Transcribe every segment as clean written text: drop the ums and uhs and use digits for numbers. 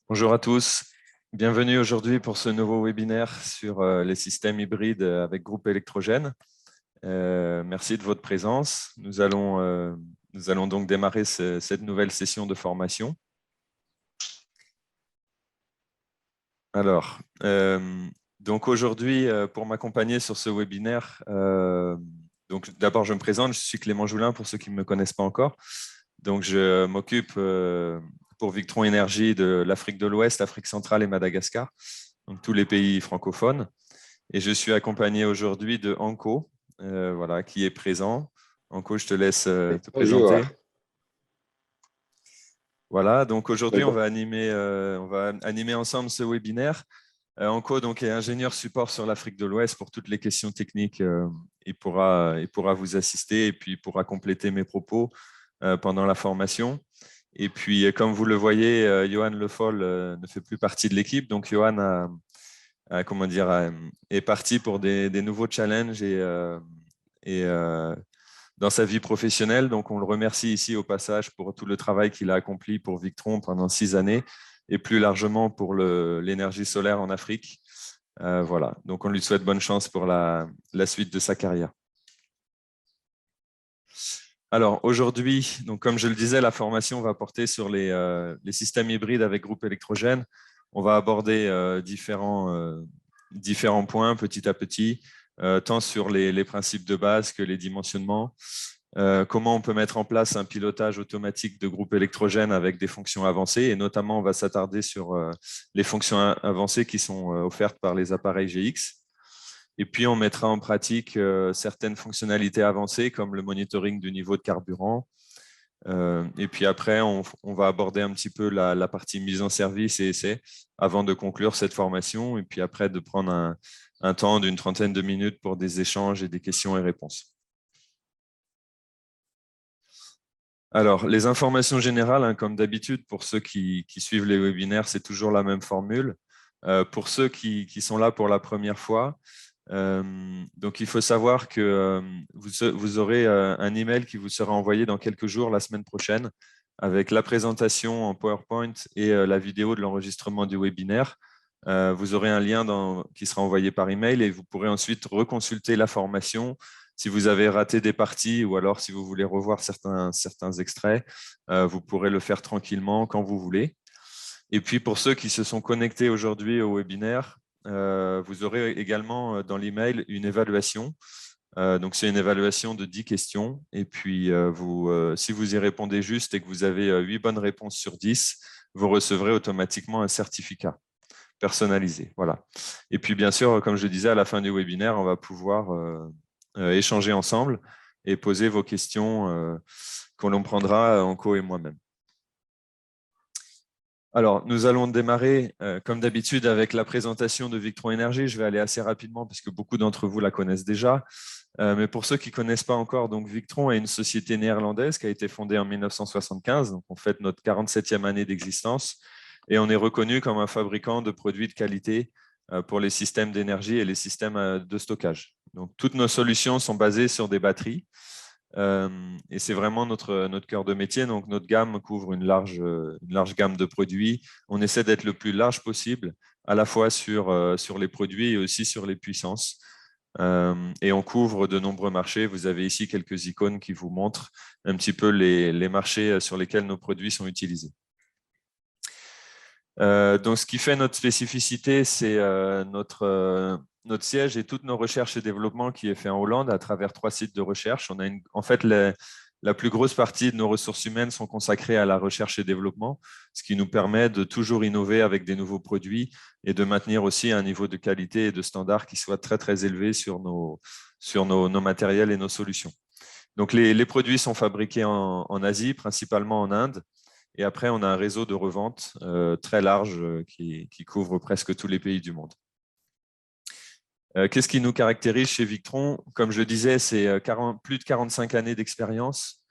Bonjour à tous, bienvenue aujourd'hui pour ce nouveau webinaire sur les systèmes hybrides avec groupe électrogène. Merci de votre présence. Nous allons donc démarrer cette nouvelle session de formation. Alors, donc aujourd'hui, pour m'accompagner sur ce webinaire, donc d'abord je me présente, je suis Clément Joulin pour ceux qui ne me connaissent pas encore. Donc je m'occupe pour Victron Énergie de l'Afrique de l'Ouest, l'Afrique centrale et Madagascar, donc tous les pays francophones. Et je suis accompagné aujourd'hui de Anko, voilà, qui est présent. Anko, je te laisse te présenter. Voilà, donc aujourd'hui, on va animer ensemble ce webinaire. Anko donc, est ingénieur support sur l'Afrique de l'Ouest pour toutes les questions techniques. Il pourra vous assister et puis il pourra compléter mes propos pendant la formation. Et puis, comme vous le voyez, Johan Le Foll ne fait plus partie de l'équipe. Donc, Johan est parti pour des nouveaux challenges et dans sa vie professionnelle. Donc, on le remercie ici au passage pour tout le travail qu'il a accompli pour Victron pendant 6 années et plus largement pour l'énergie solaire en Afrique. Voilà. Donc, on lui souhaite bonne chance pour la suite de sa carrière. Alors aujourd'hui, donc comme je le disais, la formation va porter sur les systèmes hybrides avec groupe électrogène. On va aborder différents points petit à petit, tant sur les principes de base que les dimensionnements. Comment on peut mettre en place un pilotage automatique de groupe électrogène avec des fonctions avancées, et notamment on va s'attarder sur les fonctions avancées qui sont offertes par les appareils GX. Et puis, on mettra en pratique certaines fonctionnalités avancées comme le monitoring du niveau de carburant. Et puis après, on va aborder un petit peu la partie mise en service et essai avant de conclure cette formation. Et puis après, de prendre un temps d'une 30aine de minutes pour des échanges et des questions et réponses. Alors, les informations générales, hein, comme d'habitude, pour ceux qui suivent les webinaires, c'est toujours la même formule. Pour ceux qui sont là pour la première fois, donc, il faut savoir que vous aurez un email qui vous sera envoyé dans quelques jours, la semaine prochaine, avec la présentation en PowerPoint et la vidéo de l'enregistrement du webinaire. Vous aurez un lien qui sera envoyé par email et vous pourrez ensuite reconsulter la formation. Si vous avez raté des parties ou alors si vous voulez revoir certains extraits, vous pourrez le faire tranquillement quand vous voulez. Et puis, pour ceux qui se sont connectés aujourd'hui au webinaire, vous aurez également dans l'email une évaluation. Donc, c'est une évaluation de 10 questions. Et puis, si vous y répondez juste et que vous avez 8 bonnes réponses sur 10, vous recevrez automatiquement un certificat personnalisé. Voilà. Et puis, bien sûr, comme je le disais, à la fin du webinaire, on va pouvoir échanger ensemble et poser vos questions que l'on prendra, Anko et moi-même. Alors, nous allons démarrer, comme d'habitude, avec la présentation de Victron Énergie. Je vais aller assez rapidement parce que beaucoup d'entre vous la connaissent déjà. Mais pour ceux qui ne connaissent pas encore, donc Victron est une société néerlandaise qui a été fondée en 1975. Donc, on fête notre 47e année d'existence et on est reconnu comme un fabricant de produits de qualité pour les systèmes d'énergie et les systèmes de stockage. Donc, toutes nos solutions sont basées sur des batteries. Et c'est vraiment notre cœur de métier. Donc, notre gamme couvre une large gamme de produits. On essaie d'être le plus large possible, à la fois sur les produits et aussi sur les puissances. Et on couvre de nombreux marchés. Vous avez ici quelques icônes qui vous montrent un petit peu les marchés sur lesquels nos produits sont utilisés. Donc, ce qui fait notre spécificité, c'est notre siège et toutes nos recherches et développements qui est fait en Hollande à travers 3 sites de recherche. On a en fait, la plus grosse partie de nos ressources humaines sont consacrées à la recherche et développement, ce qui nous permet de toujours innover avec des nouveaux produits et de maintenir aussi un niveau de qualité et de standard qui soit très, très élevé sur nos matériels et nos solutions. Donc, les produits sont fabriqués en Asie, principalement en Inde. Et après, on a un réseau de revente très large qui couvre presque tous les pays du monde. Qu'est-ce qui nous caractérise chez Victron? Comme je le disais, c'est plus de 45 années d'expérience.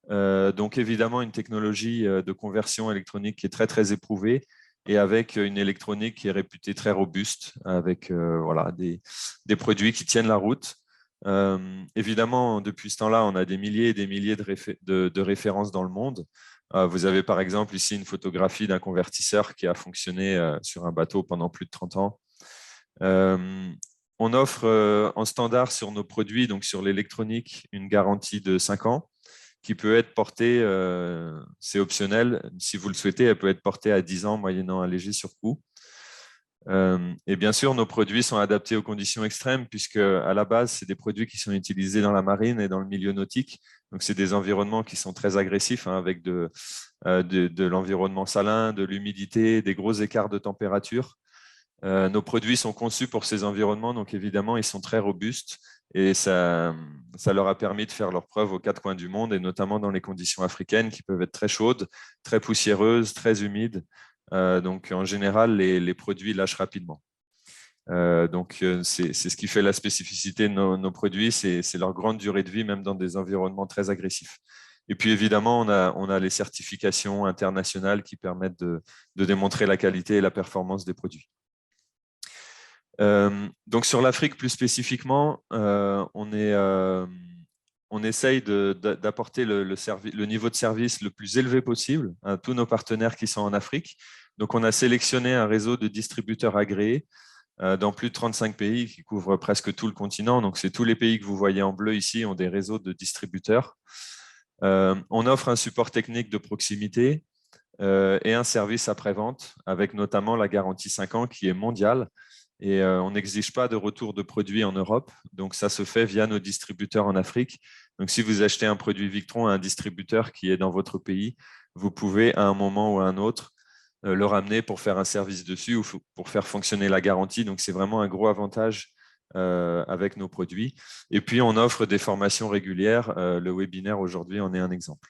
Donc, évidemment, une technologie de conversion électronique qui est très, très éprouvée et avec une électronique qui est réputée très robuste, avec voilà, des produits qui tiennent la route. Évidemment, depuis ce temps-là, on a des milliers et des milliers de références dans le monde. Vous avez par exemple ici une photographie d'un convertisseur qui a fonctionné sur un bateau pendant plus de 30 ans. On offre en standard sur nos produits, donc sur l'électronique, une garantie de 5 ans qui peut être portée, c'est optionnel, si vous le souhaitez, elle peut être portée à 10 ans moyennant un léger surcoût. Et bien sûr, nos produits sont adaptés aux conditions extrêmes puisque à la base, c'est des produits qui sont utilisés dans la marine et dans le milieu nautique. Donc, c'est des environnements qui sont très agressifs avec de l'environnement salin, de l'humidité, des gros écarts de température. Nos produits sont conçus pour ces environnements, donc évidemment, ils sont très robustes et ça leur a permis de faire leurs preuves aux quatre coins du monde et notamment dans les conditions africaines qui peuvent être très chaudes, très poussiéreuses, très humides. Donc, en général, les produits lâchent rapidement. C'est ce qui fait la spécificité de nos produits, c'est leur grande durée de vie, même dans des environnements très agressifs. Et puis, évidemment, on a les certifications internationales qui permettent de démontrer la qualité et la performance des produits. Donc, sur l'Afrique plus spécifiquement, on essaye d'apporter le niveau de service le plus élevé possible à tous nos partenaires qui sont en Afrique. Donc, on a sélectionné un réseau de distributeurs agréés dans plus de 35 pays qui couvrent presque tout le continent. Donc, c'est tous les pays que vous voyez en bleu ici ont des réseaux de distributeurs. On offre un support technique de proximité et un service après-vente avec notamment la garantie 5 ans qui est mondiale. Et on n'exige pas de retour de produit en Europe. Donc, ça se fait via nos distributeurs en Afrique. Donc, si vous achetez un produit Victron à un distributeur qui est dans votre pays, vous pouvez à un moment ou à un autre le ramener pour faire un service dessus ou pour faire fonctionner la garantie. Donc, c'est vraiment un gros avantage avec nos produits. Et puis, on offre des formations régulières. Le webinaire aujourd'hui en est un exemple.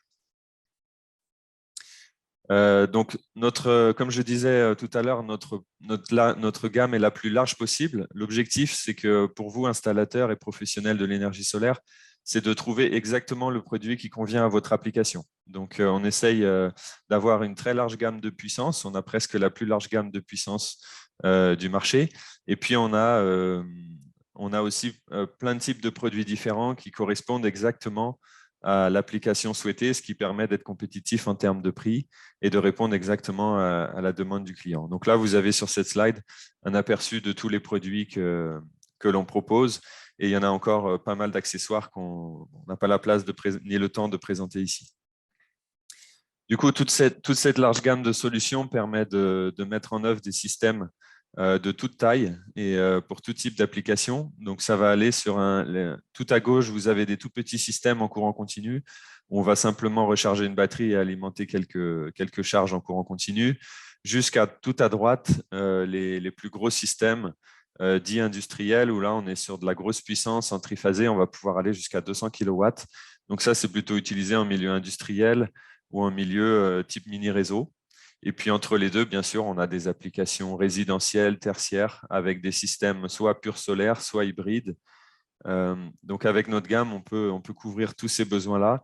Donc, comme je disais tout à l'heure, notre gamme est la plus large possible. L'objectif, c'est que pour vous, installateurs et professionnels de l'énergie solaire, c'est de trouver exactement le produit qui convient à votre application. Donc, on essaye d'avoir une très large gamme de puissance. On a presque la plus large gamme de puissance du marché. Et puis, on a aussi plein de types de produits différents qui correspondent exactement à l'application souhaitée, ce qui permet d'être compétitif en termes de prix et de répondre exactement à la demande du client. Donc là, vous avez sur cette slide un aperçu de tous les produits que l'on propose. Et il y en a encore pas mal d'accessoires qu'on n'a pas la place ni le temps de présenter ici. Du coup, toute cette large gamme de solutions permet de mettre en œuvre des systèmes de toute taille et pour tout type d'application. Donc, ça va aller sur tout à gauche, vous avez des tout petits systèmes en courant continu où on va simplement recharger une batterie et alimenter quelques charges en courant continu, jusqu'à tout à droite, les plus gros systèmes dits industriels où là, on est sur de la grosse puissance en triphasé, on va pouvoir aller jusqu'à 200 kW. Donc, ça, c'est plutôt utilisé en milieu industriel ou en milieu type mini-réseau. Et puis entre les deux, bien sûr, on a des applications résidentielles, tertiaires, avec des systèmes soit pur solaire, soit hybrides. Donc avec notre gamme, on peut couvrir tous ces besoins-là.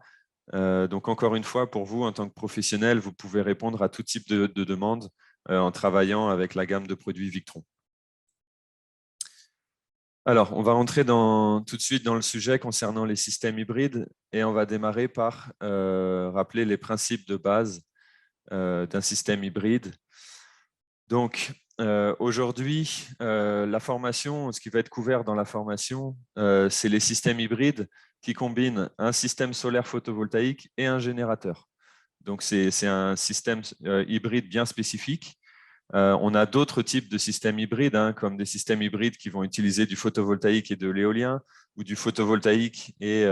Donc encore une fois, pour vous, en tant que professionnel, vous pouvez répondre à tout type de demandes en travaillant avec la gamme de produits Victron. Alors, on va rentrer tout de suite dans le sujet concernant les systèmes hybrides et on va démarrer par rappeler les principes de base d'un système hybride. Donc, aujourd'hui, la formation, ce qui va être couvert dans la formation, c'est les systèmes hybrides qui combinent un système solaire photovoltaïque et un générateur. Donc, c'est un système hybride bien spécifique. On a d'autres types de systèmes hybrides, comme des systèmes hybrides qui vont utiliser du photovoltaïque et de l'éolien, ou du photovoltaïque et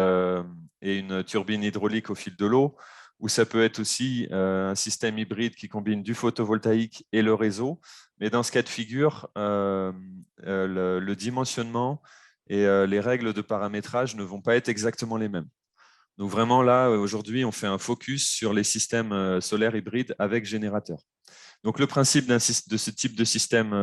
une turbine hydraulique au fil de l'eau, ou ça peut être aussi un système hybride qui combine du photovoltaïque et le réseau. Mais dans ce cas de figure, le dimensionnement et les règles de paramétrage ne vont pas être exactement les mêmes. Donc vraiment là, aujourd'hui, on fait un focus sur les systèmes solaires hybrides avec générateur. Donc, le principe de ce type de système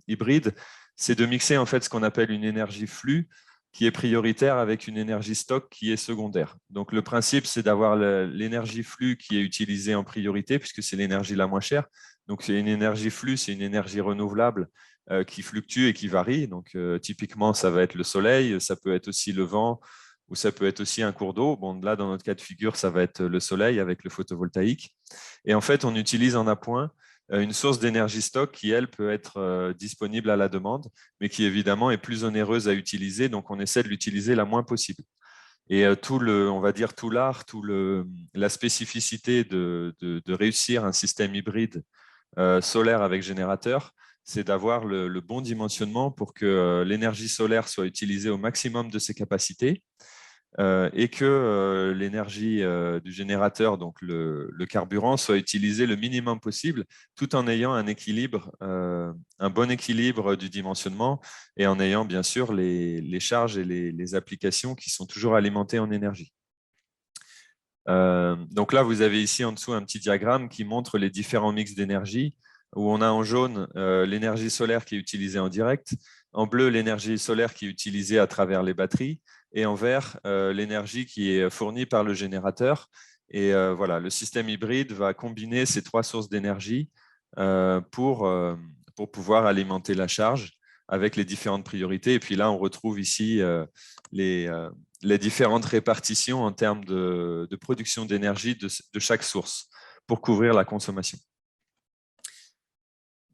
hybride, c'est de mixer en fait ce qu'on appelle une énergie flux qui est prioritaire avec une énergie stock qui est secondaire. Donc, le principe, c'est d'avoir l'énergie flux qui est utilisée en priorité puisque c'est l'énergie la moins chère. Donc, c'est une énergie flux, c'est une énergie renouvelable qui fluctuent et qui varient. Donc, typiquement, ça va être le soleil, ça peut être aussi le vent, ou ça peut être aussi un cours d'eau. Bon, là, dans notre cas de figure, ça va être le soleil avec le photovoltaïque. Et en fait, on utilise en appoint une source d'énergie stock qui, elle, peut être disponible à la demande, mais qui, évidemment, est plus onéreuse à utiliser. Donc, on essaie de l'utiliser la moins possible. Et on va dire tout l'art, la spécificité de réussir un système hybride solaire avec générateur, c'est d'avoir le bon dimensionnement pour que l'énergie solaire soit utilisée au maximum de ses capacités et que l'énergie du générateur, donc le carburant, soit utilisé le minimum possible, tout en ayant un équilibre, un bon équilibre du dimensionnement et en ayant bien sûr les charges et les applications qui sont toujours alimentées en énergie. Donc là, vous avez ici en dessous un petit diagramme qui montre les différents mix d'énergie, où on a en jaune l'énergie solaire qui est utilisée en direct, en bleu l'énergie solaire qui est utilisée à travers les batteries, et en vert l'énergie qui est fournie par le générateur. Et voilà, le système hybride va combiner ces trois sources d'énergie pour pouvoir alimenter la charge avec les différentes priorités. Et puis là, on retrouve ici les différentes répartitions en termes de production d'énergie de chaque source pour couvrir la consommation.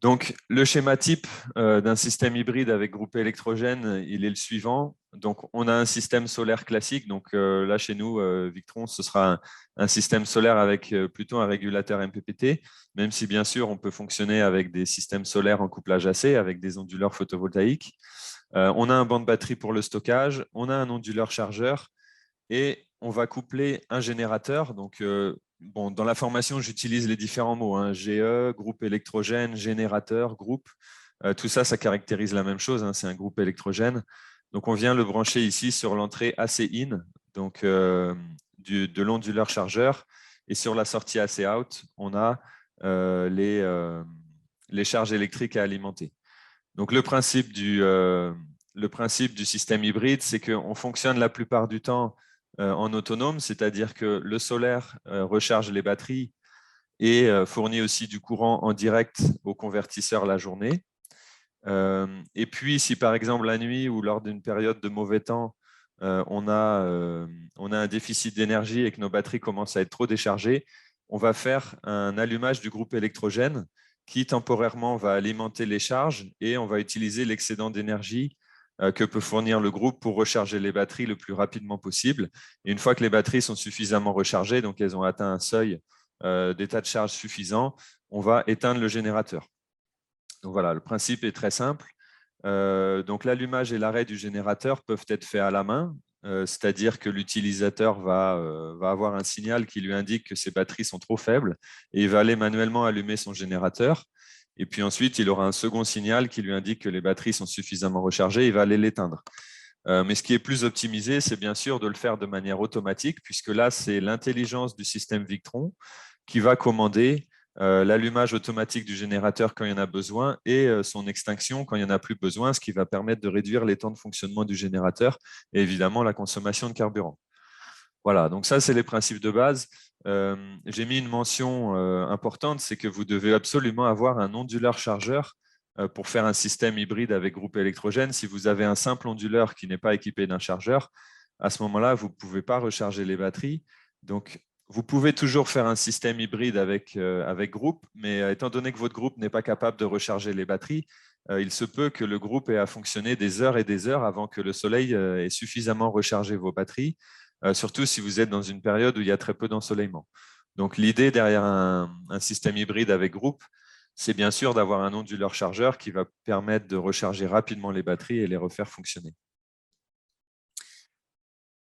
Donc, le schéma type d'un système hybride avec groupe électrogène, il est le suivant. Donc, on a un système solaire classique. Donc, là, chez nous, Victron, ce sera un système solaire avec plutôt un régulateur MPPT, même si, bien sûr, on peut fonctionner avec des systèmes solaires en couplage AC, avec des onduleurs photovoltaïques. On a un banc de batterie pour le stockage, on a un onduleur chargeur et on va coupler un générateur. Donc, bon, dans la formation, j'utilise les différents mots, hein, GE, groupe électrogène, générateur, groupe. Tout ça, ça caractérise la même chose, hein, c'est un groupe électrogène. Donc, on vient le brancher ici sur l'entrée AC-in, donc de l'onduleur chargeur. Et sur la sortie AC-out, on a les charges électriques à alimenter. Donc, le principe du système hybride, c'est qu'on fonctionne la plupart du temps en autonome, c'est-à-dire que le solaire recharge les batteries et fournit aussi du courant en direct au convertisseur la journée. Et puis, si par exemple la nuit ou lors d'une période de mauvais temps, on a un déficit d'énergie et que nos batteries commencent à être trop déchargées, on va faire un allumage du groupe électrogène qui temporairement va alimenter les charges et on va utiliser l'excédent d'énergie que peut fournir le groupe pour recharger les batteries le plus rapidement possible. Et une fois que les batteries sont suffisamment rechargées, donc elles ont atteint un seuil d'état de charge suffisant, on va éteindre le générateur. Donc voilà, le principe est très simple. Donc l'allumage et l'arrêt du générateur peuvent être faits à la main, c'est-à-dire que l'utilisateur va avoir un signal qui lui indique que ses batteries sont trop faibles et il va aller manuellement allumer son générateur. Et puis ensuite, il aura un second signal qui lui indique que les batteries sont suffisamment rechargées, il va aller l'éteindre. Mais ce qui est plus optimisé, c'est bien sûr de le faire de manière automatique, puisque là, c'est l'intelligence du système Victron qui va commander l'allumage automatique du générateur quand il y en a besoin et son extinction quand il n'y en a plus besoin, ce qui va permettre de réduire les temps de fonctionnement du générateur et évidemment la consommation de carburant. Voilà, donc ça, c'est les principes de base. J'ai mis une mention importante, c'est que vous devez absolument avoir un onduleur chargeur pour faire un système hybride avec groupe électrogène. Si vous avez un simple onduleur qui n'est pas équipé d'un chargeur, à ce moment-là, vous ne pouvez pas recharger les batteries. Donc, vous pouvez toujours faire un système hybride avec groupe, mais étant donné que votre groupe n'est pas capable de recharger les batteries, il se peut que le groupe ait à fonctionner des heures et des heures avant que le soleil ait suffisamment rechargé vos batteries, surtout si vous êtes dans une période où il y a très peu d'ensoleillement. Donc, l'idée derrière un système hybride avec groupe, c'est bien sûr d'avoir un onduleur chargeur qui va permettre de recharger rapidement les batteries et les refaire fonctionner.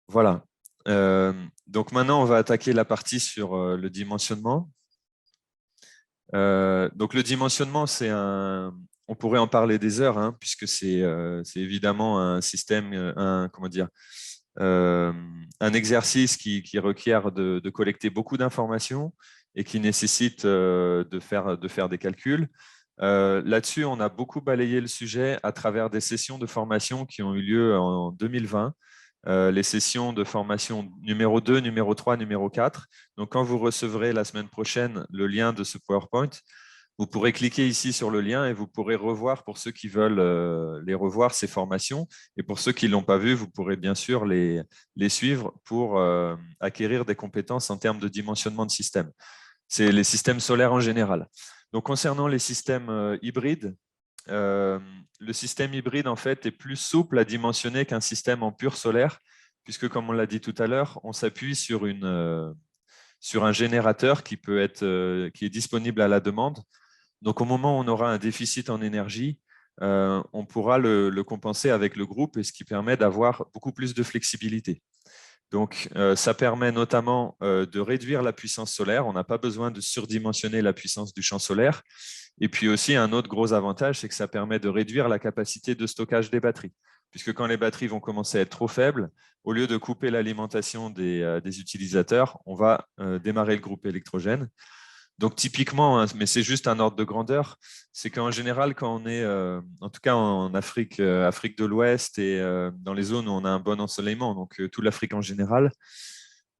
Voilà. Donc maintenant, on va attaquer la partie sur le dimensionnement. Donc le dimensionnement, on pourrait en parler des heures, hein, puisque c'est évidemment un système, un exercice qui requiert de collecter beaucoup d'informations et qui nécessite de faire des calculs. Là-dessus, on a beaucoup balayé le sujet à travers des sessions de formation qui ont eu lieu en 2020. Les sessions de formation numéro 2, numéro 3, numéro 4. Donc, quand vous recevrez la semaine prochaine le lien de ce PowerPoint, Vous pourrez cliquer ici sur le lien et vous pourrez revoir, pour ceux qui veulent les revoir, ces formations. Et pour ceux qui ne l'ont pas vu, vous pourrez bien sûr les suivre pour acquérir des compétences en termes de dimensionnement de système. C'est les systèmes solaires en général. Donc, concernant les systèmes hybrides, le système hybride en fait est plus souple à dimensionner qu'un système en pur solaire, puisque comme on l'a dit tout à l'heure, on s'appuie sur un générateur qui est disponible à la demande. Donc, au moment où on aura un déficit en énergie, on pourra le compenser avec le groupe, et ce qui permet d'avoir beaucoup plus de flexibilité. Donc, ça permet notamment de réduire la puissance solaire. On n'a pas besoin de surdimensionner la puissance du champ solaire. Et puis aussi, un autre gros avantage, c'est que ça permet de réduire la capacité de stockage des batteries. Puisque quand les batteries vont commencer à être trop faibles, au lieu de couper l'alimentation des utilisateurs, on va démarrer le groupe électrogène. Donc typiquement, hein, mais c'est juste un ordre de grandeur, c'est qu'en général, quand on est, en tout cas en Afrique, Afrique de l'Ouest et dans les zones où on a un bon ensoleillement, donc toute l'Afrique en général,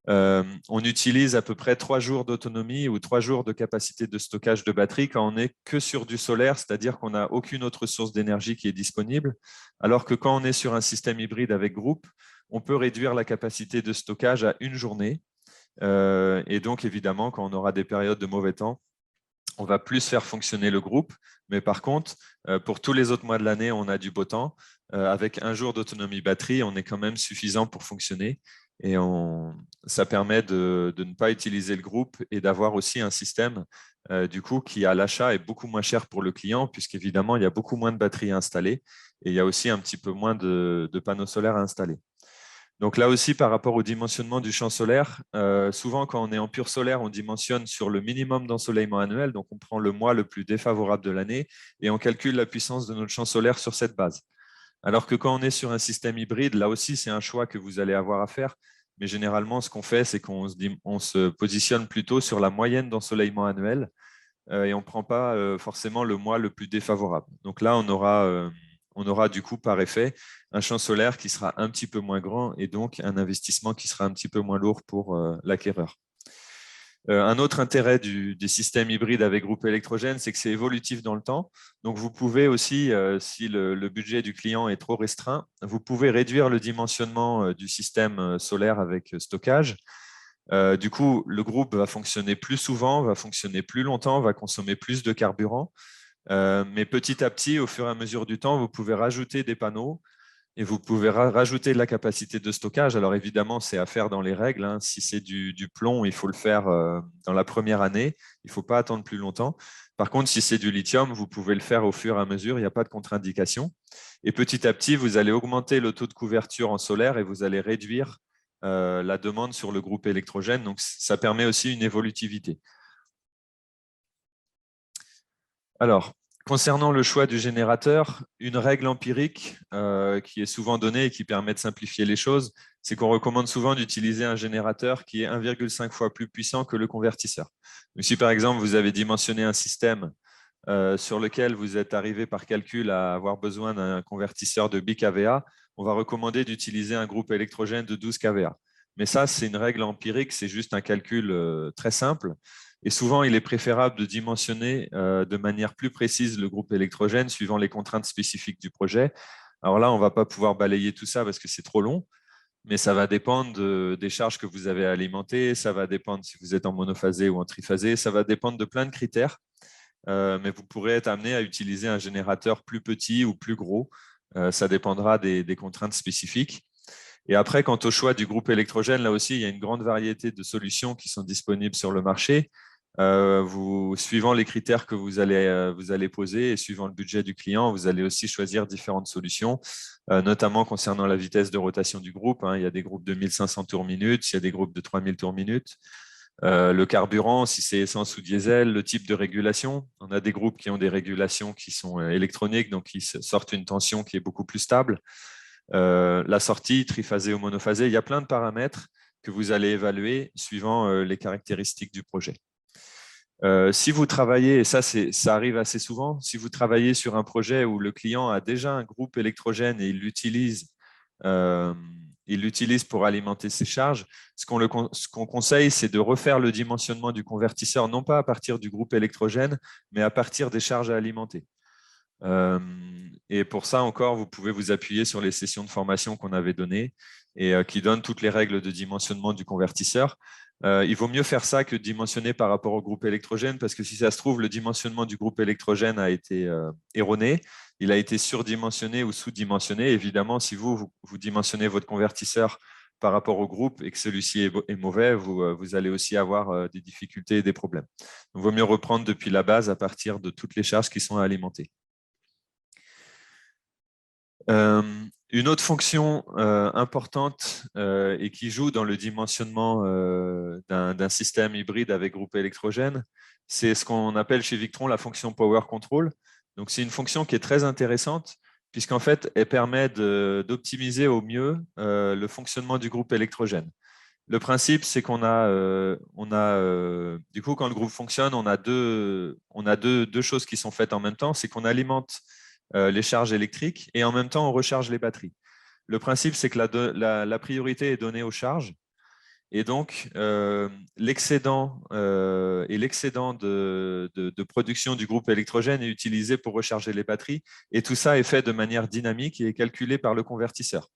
on utilise à peu près 3 jours d'autonomie ou 3 jours de capacité de stockage de batterie quand on n'est que sur du solaire, c'est-à-dire qu'on n'a aucune autre source d'énergie qui est disponible, alors que quand on est sur un système hybride avec groupe, on peut réduire la capacité de stockage à 1 journée. Et donc, évidemment, quand on aura des périodes de mauvais temps, on va plus faire fonctionner le groupe. Mais par contre, pour tous les autres mois de l'année, on a du beau temps. Avec 1 jour d'autonomie batterie, on est quand même suffisant pour fonctionner. Et ça permet de ne pas utiliser le groupe et d'avoir aussi un système du coup, qui à l'achat est beaucoup moins cher pour le client, puisqu'évidemment, il y a beaucoup moins de batteries à installer et il y a aussi un petit peu moins de panneaux solaires à installer. Donc là aussi, par rapport au dimensionnement du champ solaire, souvent quand on est en pur solaire, on dimensionne sur le minimum d'ensoleillement annuel, donc on prend le mois le plus défavorable de l'année et on calcule la puissance de notre champ solaire sur cette base. Alors que quand on est sur un système hybride, là aussi, c'est un choix que vous allez avoir à faire, mais généralement, ce qu'on fait, c'est qu'on se positionne plutôt sur la moyenne d'ensoleillement annuel et on ne prend pas forcément le mois le plus défavorable. Donc là, on aura du coup par effet un champ solaire qui sera un petit peu moins grand et donc un investissement qui sera un petit peu moins lourd pour l'acquéreur. Un autre intérêt des systèmes hybrides avec groupe électrogène, c'est que c'est évolutif dans le temps. Donc, vous pouvez aussi, si le budget du client est trop restreint, vous pouvez réduire le dimensionnement du système solaire avec stockage. Du coup, le groupe va fonctionner plus souvent, va fonctionner plus longtemps, va consommer plus de carburant. Mais petit à petit, au fur et à mesure du temps, vous pouvez rajouter des panneaux et vous pouvez rajouter de la capacité de stockage. Alors évidemment, c'est à faire dans les règles, hein. Si c'est du plomb, il faut le faire dans la première année. Il ne faut pas attendre plus longtemps. Par contre, si c'est du lithium, vous pouvez le faire au fur et à mesure. Il n'y a pas de contre-indication. Et petit à petit, vous allez augmenter le taux de couverture en solaire et vous allez réduire la demande sur le groupe électrogène. Donc, ça permet aussi une évolutivité. Alors, concernant le choix du générateur, une règle empirique qui est souvent donnée et qui permet de simplifier les choses, c'est qu'on recommande souvent d'utiliser un générateur qui est 1,5 fois plus puissant que le convertisseur. Donc, si par exemple, vous avez dimensionné un système sur lequel vous êtes arrivé par calcul à avoir besoin d'un convertisseur de 10 kVA, on va recommander d'utiliser un groupe électrogène de 12 kVA. Mais ça, c'est une règle empirique, c'est juste un calcul très simple. Et souvent, il est préférable de dimensionner de manière plus précise le groupe électrogène suivant les contraintes spécifiques du projet. Alors là, on ne va pas pouvoir balayer tout ça parce que c'est trop long, mais ça va dépendre des charges que vous avez à alimenter, ça va dépendre si vous êtes en monophasé ou en triphasé, ça va dépendre de plein de critères. Mais vous pourrez être amené à utiliser un générateur plus petit ou plus gros. Ça dépendra des contraintes spécifiques. Et après, quant au choix du groupe électrogène, là aussi, il y a une grande variété de solutions qui sont disponibles sur le marché. Suivant les critères que vous allez poser et suivant le budget du client, vous allez aussi choisir différentes solutions, notamment concernant la vitesse de rotation du groupe. Il y a des groupes de 1500 tours minute, il y a des groupes de 3000 tours minute. Le carburant, si c'est essence ou diesel, le type de régulation. On a des groupes qui ont des régulations qui sont électroniques, donc qui sortent une tension qui est beaucoup plus stable. La sortie, triphasé ou monophasé, il y a plein de paramètres que vous allez évaluer suivant les caractéristiques du projet. Si vous travaillez, et ça arrive assez souvent, si vous travaillez sur un projet où le client a déjà un groupe électrogène et il l'utilise il l'utilise pour alimenter ses charges. Ce qu'on conseille, c'est de refaire le dimensionnement du convertisseur, non pas à partir du groupe électrogène, mais à partir des charges à alimenter. Et pour ça encore, vous pouvez vous appuyer sur les sessions de formation qu'on avait données et qui donnent toutes les règles de dimensionnement du convertisseur. Il vaut mieux faire ça que de dimensionner par rapport au groupe électrogène, parce que si ça se trouve, le dimensionnement du groupe électrogène a été erroné, il a été surdimensionné ou sous-dimensionné. Évidemment, si vous dimensionnez votre convertisseur par rapport au groupe et que celui-ci est mauvais, vous allez aussi avoir des difficultés et des problèmes. Donc, il vaut mieux reprendre depuis la base à partir de toutes les charges qui sont à alimenter. Une autre fonction importante et qui joue dans le dimensionnement d'un système hybride avec groupe électrogène, c'est ce qu'on appelle chez Victron la fonction Power Control. Donc, c'est une fonction qui est très intéressante puisqu'en fait, elle permet d'optimiser au mieux le fonctionnement du groupe électrogène. Le principe, c'est qu'on a, du coup, quand le groupe fonctionne, on a deux choses qui sont faites en même temps. C'est qu'on alimente les charges électriques et en même temps, on recharge les batteries. Le principe, c'est que la priorité est donnée aux charges. Et donc, l'excédent et l'excédent de production du groupe électrogène est utilisé pour recharger les batteries. Et tout ça est fait de manière dynamique et est calculé par le convertisseur.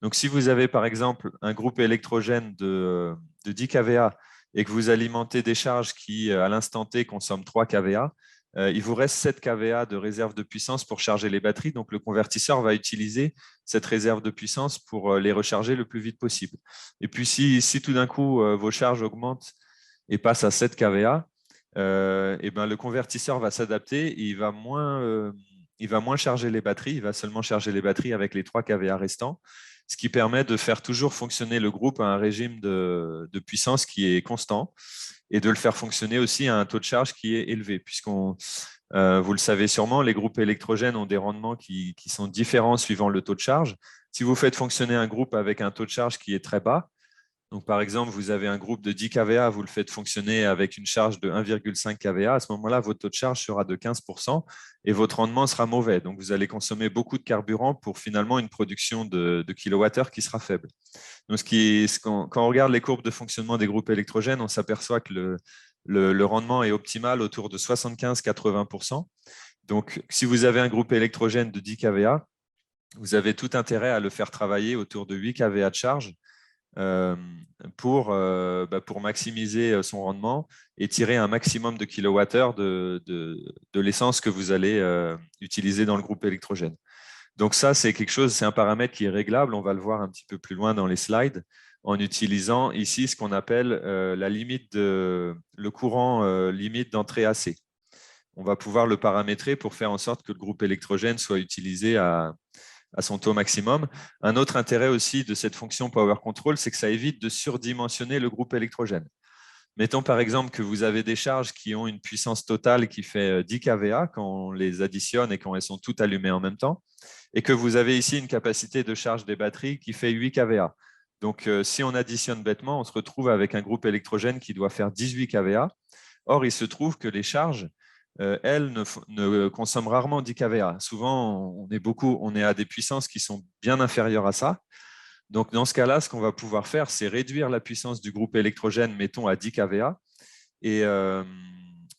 Donc, si vous avez par exemple un groupe électrogène de 10 kVA et que vous alimentez des charges qui, à l'instant T, consomment 3 kVA, il vous reste 7 kVA de réserve de puissance pour charger les batteries. Donc, le convertisseur va utiliser cette réserve de puissance pour les recharger le plus vite possible. Et puis, si tout d'un coup, vos charges augmentent et passent à 7 kVA, et ben, le convertisseur va s'adapter et il va moins charger les batteries. Il va seulement charger les batteries avec les 3 kVA restants, ce qui permet de faire toujours fonctionner le groupe à un régime de puissance qui est constant et de le faire fonctionner aussi à un taux de charge qui est élevé, puisqu'on, vous le savez sûrement, les groupes électrogènes ont des rendements qui sont différents suivant le taux de charge. Si vous faites fonctionner un groupe avec un taux de charge qui est très bas, donc par exemple, vous avez un groupe de 10 kVA, vous le faites fonctionner avec une charge de 1,5 kVA, à ce moment-là, votre taux de charge sera de 15% et votre rendement sera mauvais. Donc vous allez consommer beaucoup de carburant pour finalement une production de kilowattheure qui sera faible. Donc, quand on regarde les courbes de fonctionnement des groupes électrogènes, on s'aperçoit que le rendement est optimal autour de 75-80%. Donc, si vous avez un groupe électrogène de 10 kVA, vous avez tout intérêt à le faire travailler autour de 8 kVA de charge pour maximiser son rendement et tirer un maximum de kilowattheure de l'essence que vous allez utiliser dans le groupe électrogène. Donc ça, c'est quelque chose, c'est un paramètre qui est réglable. On va le voir un petit peu plus loin dans les slides en utilisant ici ce qu'on appelle la limite le courant limite d'entrée AC. On va pouvoir le paramétrer pour faire en sorte que le groupe électrogène soit utilisé à son taux maximum. Un autre intérêt aussi de cette fonction Power Control, c'est que ça évite de surdimensionner le groupe électrogène. Mettons par exemple que vous avez des charges qui ont une puissance totale qui fait 10 kVA quand on les additionne et quand elles sont toutes allumées en même temps, et que vous avez ici une capacité de charge des batteries qui fait 8 kVA. Donc, si on additionne bêtement, on se retrouve avec un groupe électrogène qui doit faire 18 kVA. Or, il se trouve que les charges, elles, ne consomment rarement 10 kVA. Souvent, on est à des puissances qui sont bien inférieures à ça. Donc, dans ce cas-là, ce qu'on va pouvoir faire, c'est réduire la puissance du groupe électrogène, mettons, à 10 kVA, et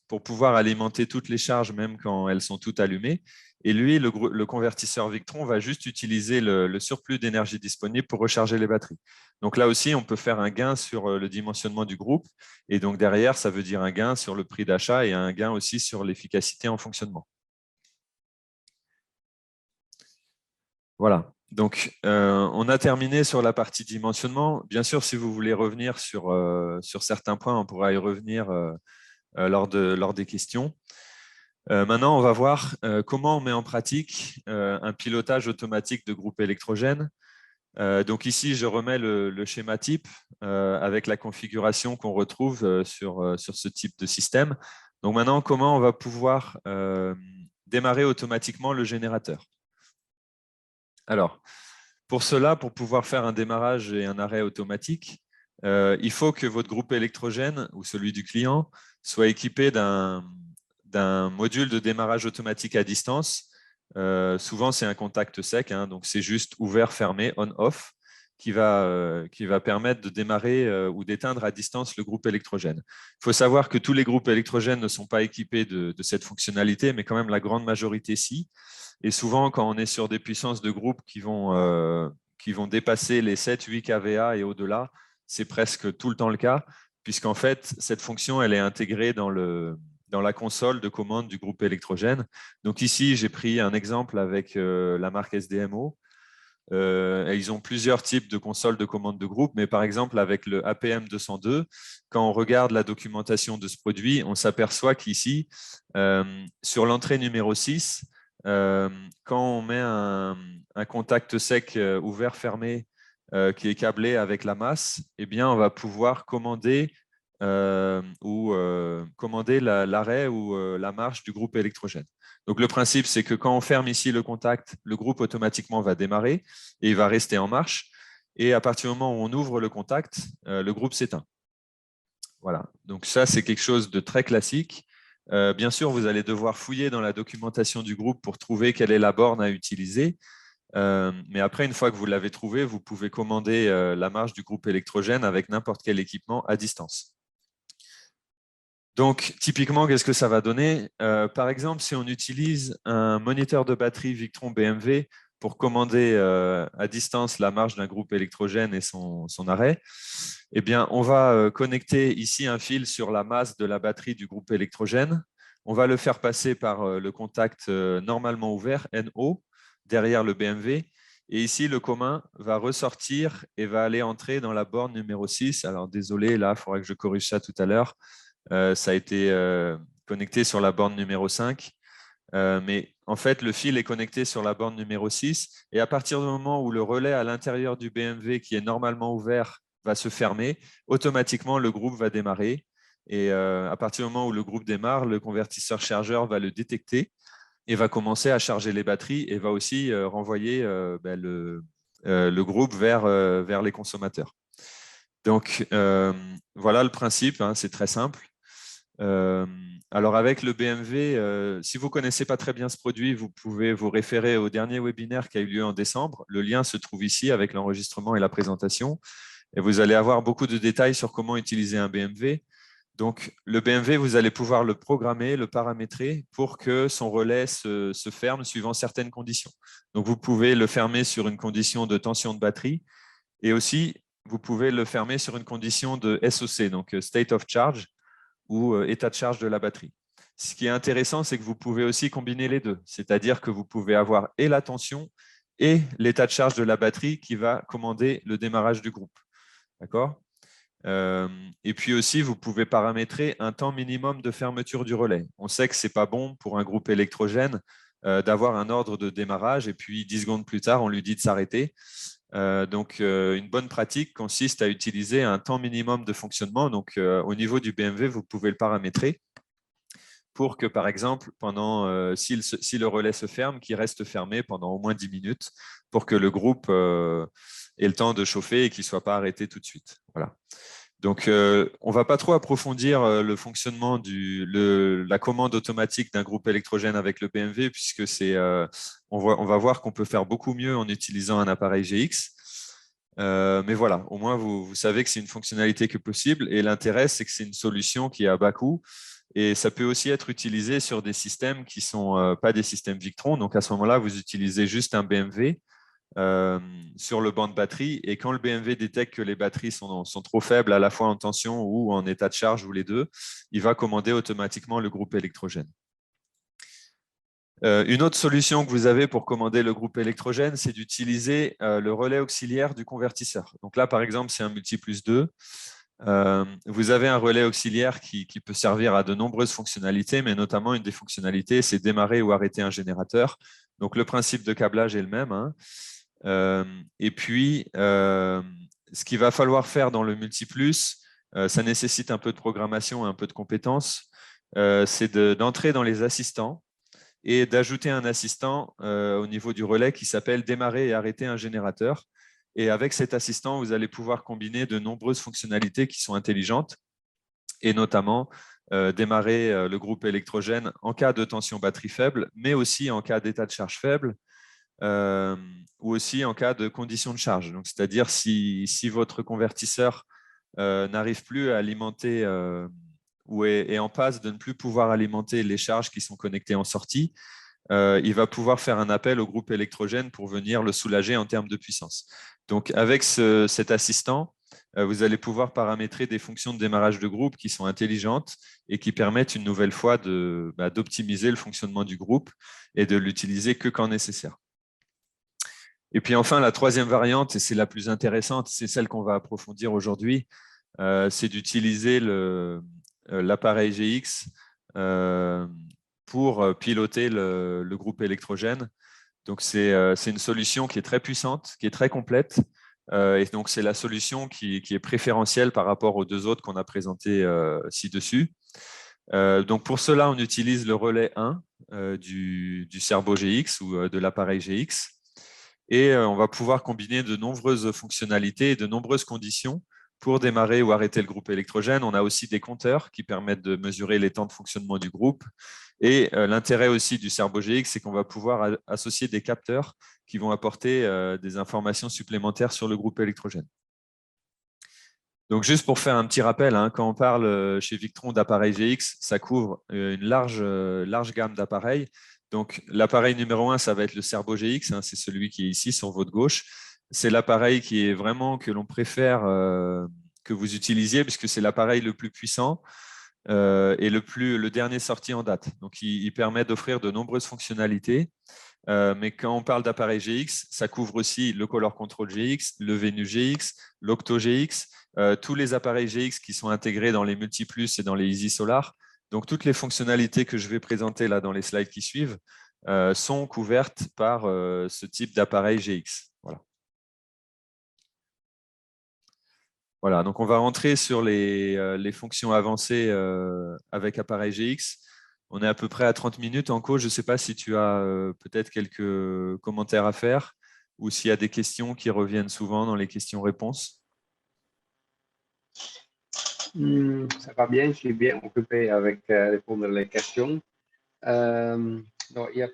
pour pouvoir alimenter toutes les charges, même quand elles sont toutes allumées. Et lui, le convertisseur Victron va juste utiliser le surplus d'énergie disponible pour recharger les batteries. Donc là aussi, on peut faire un gain sur le dimensionnement du groupe. Et donc derrière, ça veut dire un gain sur le prix d'achat et un gain aussi sur l'efficacité en fonctionnement. Voilà. Donc, on a terminé sur la partie dimensionnement. Bien sûr, si vous voulez revenir sur certains points, on pourra y revenir lors des questions. Maintenant, on va voir comment on met en pratique un pilotage automatique de groupe électrogène. Donc ici, je remets le schéma type avec la configuration qu'on retrouve sur ce type de système. Donc maintenant, comment on va pouvoir démarrer automatiquement le générateur? Alors, pour cela, pour pouvoir faire un démarrage et un arrêt automatique, il faut que votre groupe électrogène ou celui du client soit équipé d'un module de démarrage automatique à distance. Souvent, c'est un contact sec, hein, donc c'est juste ouvert, fermé, on-off. qui va permettre de démarrer ou d'éteindre à distance le groupe électrogène. Il faut savoir que tous les groupes électrogènes ne sont pas équipés de cette fonctionnalité, mais quand même la grande majorité si. Et souvent, quand on est sur des puissances de groupe qui vont dépasser les 7-8 kVA et au-delà, c'est presque tout le temps le cas, puisqu'en fait, cette fonction, elle est intégrée dans la console de commande du groupe électrogène. Donc ici, j'ai pris un exemple avec la marque SDMO. Ils ont plusieurs types de consoles de commande de groupe, mais par exemple, avec le APM 202, quand on regarde la documentation de ce produit, on s'aperçoit qu'ici, sur l'entrée numéro 6, quand on met un contact sec ouvert-fermé qui est câblé avec la masse, eh bien, on va pouvoir commander l'arrêt ou la marche du groupe électrogène. Donc, le principe, c'est que quand on ferme ici le contact, le groupe automatiquement va démarrer et il va rester en marche. Et à partir du moment où on ouvre le contact, le groupe s'éteint. Voilà. Donc, ça, c'est quelque chose de très classique. Bien sûr, vous allez devoir fouiller dans la documentation du groupe pour trouver quelle est la borne à utiliser. Mais après, une fois que vous l'avez trouvé, vous pouvez commander la marche du groupe électrogène avec n'importe quel équipement à distance. Donc, typiquement, qu'est-ce que ça va donner? Par exemple, si on utilise un moniteur de batterie Victron BMW pour commander à distance la marche d'un groupe électrogène et son arrêt, eh bien, on va connecter ici un fil sur la masse de la batterie du groupe électrogène. On va le faire passer par le contact normalement ouvert, NO, derrière le BMW. Et ici, le commun va ressortir et va aller entrer dans la borne numéro 6. Alors, désolé, là, il faudra que je corrige ça tout à l'heure. Ça a été connecté sur la borne numéro 5. Mais en fait, le fil est connecté sur la borne numéro 6. Et à partir du moment où le relais à l'intérieur du BMW, qui est normalement ouvert, va se fermer, automatiquement, le groupe va démarrer. Et à partir du moment où le groupe démarre, le convertisseur chargeur va le détecter et va commencer à charger les batteries et va aussi renvoyer le groupe vers les consommateurs. Donc, voilà le principe, hein, c'est très simple. Alors avec le BMW, si vous ne connaissez pas très bien ce produit, vous pouvez vous référer au dernier webinaire qui a eu lieu en décembre. Le lien se trouve ici avec l'enregistrement et la présentation. Et vous allez avoir beaucoup de détails sur comment utiliser un BMW. Donc le BMW, vous allez pouvoir le programmer, le paramétrer pour que son relais se ferme suivant certaines conditions. Donc vous pouvez le fermer sur une condition de tension de batterie et aussi vous pouvez le fermer sur une condition de SOC, donc State of Charge, ou état de charge de la batterie. Ce qui est intéressant, c'est que vous pouvez aussi combiner les deux, c'est-à-dire que vous pouvez avoir et la tension et l'état de charge de la batterie qui va commander le démarrage du groupe. D'accord ? Et puis aussi, vous pouvez paramétrer un temps minimum de fermeture du relais. On sait que ce n'est pas bon pour un groupe électrogène d'avoir un ordre de démarrage et puis 10 secondes plus tard, on lui dit de s'arrêter. Donc, une bonne pratique consiste à utiliser un temps minimum de fonctionnement. Donc, au niveau du BMW, vous pouvez le paramétrer pour que, par exemple, si le relais se ferme, qu'il reste fermé pendant au moins 10 minutes pour que le groupe ait le temps de chauffer et qu'il ne soit pas arrêté tout de suite. Voilà. Donc, on ne va pas trop approfondir le fonctionnement la commande automatique d'un groupe électrogène avec le BMW, puisque on va voir qu'on peut faire beaucoup mieux en utilisant un appareil GX. Mais voilà, au moins, vous savez que c'est une fonctionnalité qui est possible. Et l'intérêt, c'est que c'est une solution qui est à bas coût. Et ça peut aussi être utilisé sur des systèmes qui ne sont pas des systèmes Victron. Donc, à ce moment-là, vous utilisez juste un BMW. Sur le banc de batterie, et quand le BMW détecte que les batteries sont trop faibles à la fois en tension ou en état de charge ou les deux, il va commander automatiquement le groupe électrogène. Une autre solution que vous avez pour commander le groupe électrogène, c'est d'utiliser le relais auxiliaire du convertisseur. Donc là, par exemple, c'est un multi+2. Vous avez un relais auxiliaire qui peut servir à de nombreuses fonctionnalités, mais notamment une des fonctionnalités, c'est démarrer ou arrêter un générateur. Donc le principe de câblage est le même, hein. Et puis, ce qu'il va falloir faire dans le multiplus, ça nécessite un peu de programmation et un peu de compétences, c'est d'entrer dans les assistants et d'ajouter un assistant au niveau du relais qui s'appelle démarrer et arrêter un générateur. Et avec cet assistant, vous allez pouvoir combiner de nombreuses fonctionnalités qui sont intelligentes et notamment démarrer le groupe électrogène en cas de tension batterie faible, mais aussi en cas d'état de charge faible, ou aussi en cas de condition de charge. C'est-à-dire si votre convertisseur n'arrive plus à alimenter ou est en passe de ne plus pouvoir alimenter les charges qui sont connectées en sortie, il va pouvoir faire un appel au groupe électrogène pour venir le soulager en termes de puissance. Donc, avec cet assistant, vous allez pouvoir paramétrer des fonctions de démarrage de groupe qui sont intelligentes et qui permettent une nouvelle fois d'optimiser le fonctionnement du groupe et de l'utiliser que quand nécessaire. Et puis enfin, la troisième variante, et c'est la plus intéressante, c'est celle qu'on va approfondir aujourd'hui, c'est d'utiliser l'appareil GX pour piloter le groupe électrogène. Donc, c'est une solution qui est très puissante, qui est très complète. Et donc, c'est la solution qui est préférentielle par rapport aux deux autres qu'on a présentées ci-dessus. Donc, pour cela, on utilise le relais 1 du Cerbo GX ou de l'appareil GX. Et on va pouvoir combiner de nombreuses fonctionnalités et de nombreuses conditions pour démarrer ou arrêter le groupe électrogène. On a aussi des compteurs qui permettent de mesurer les temps de fonctionnement du groupe. Et l'intérêt aussi du Cerbo GX, c'est qu'on va pouvoir associer des capteurs qui vont apporter des informations supplémentaires sur le groupe électrogène. Donc, juste pour faire un petit rappel, quand on parle chez Victron d'appareil GX, ça couvre une large gamme d'appareils. Donc, l'appareil numéro 1, ça va être le Cerbo GX, c'est celui qui est ici sur votre gauche. C'est l'appareil qui est vraiment que l'on préfère que vous utilisiez, puisque c'est l'appareil le plus puissant et le dernier sorti en date. Donc, il permet d'offrir de nombreuses fonctionnalités. Mais quand on parle d'appareil GX, ça couvre aussi le Color Control GX, le Venus GX, l'Octo GX, tous les appareils GX qui sont intégrés dans les Multiplus et dans les Easy Solar. Donc, toutes les fonctionnalités que je vais présenter là dans les slides qui suivent sont couvertes par ce type d'appareil GX. Voilà, donc on va rentrer sur les fonctions avancées avec appareil GX. On est à peu près à 30 minutes en cours. Je ne sais pas si tu as peut-être quelques commentaires à faire ou s'il y a des questions qui reviennent souvent dans les questions-réponses. Ça va bien, je suis bien occupé avec répondre aux questions. Non, il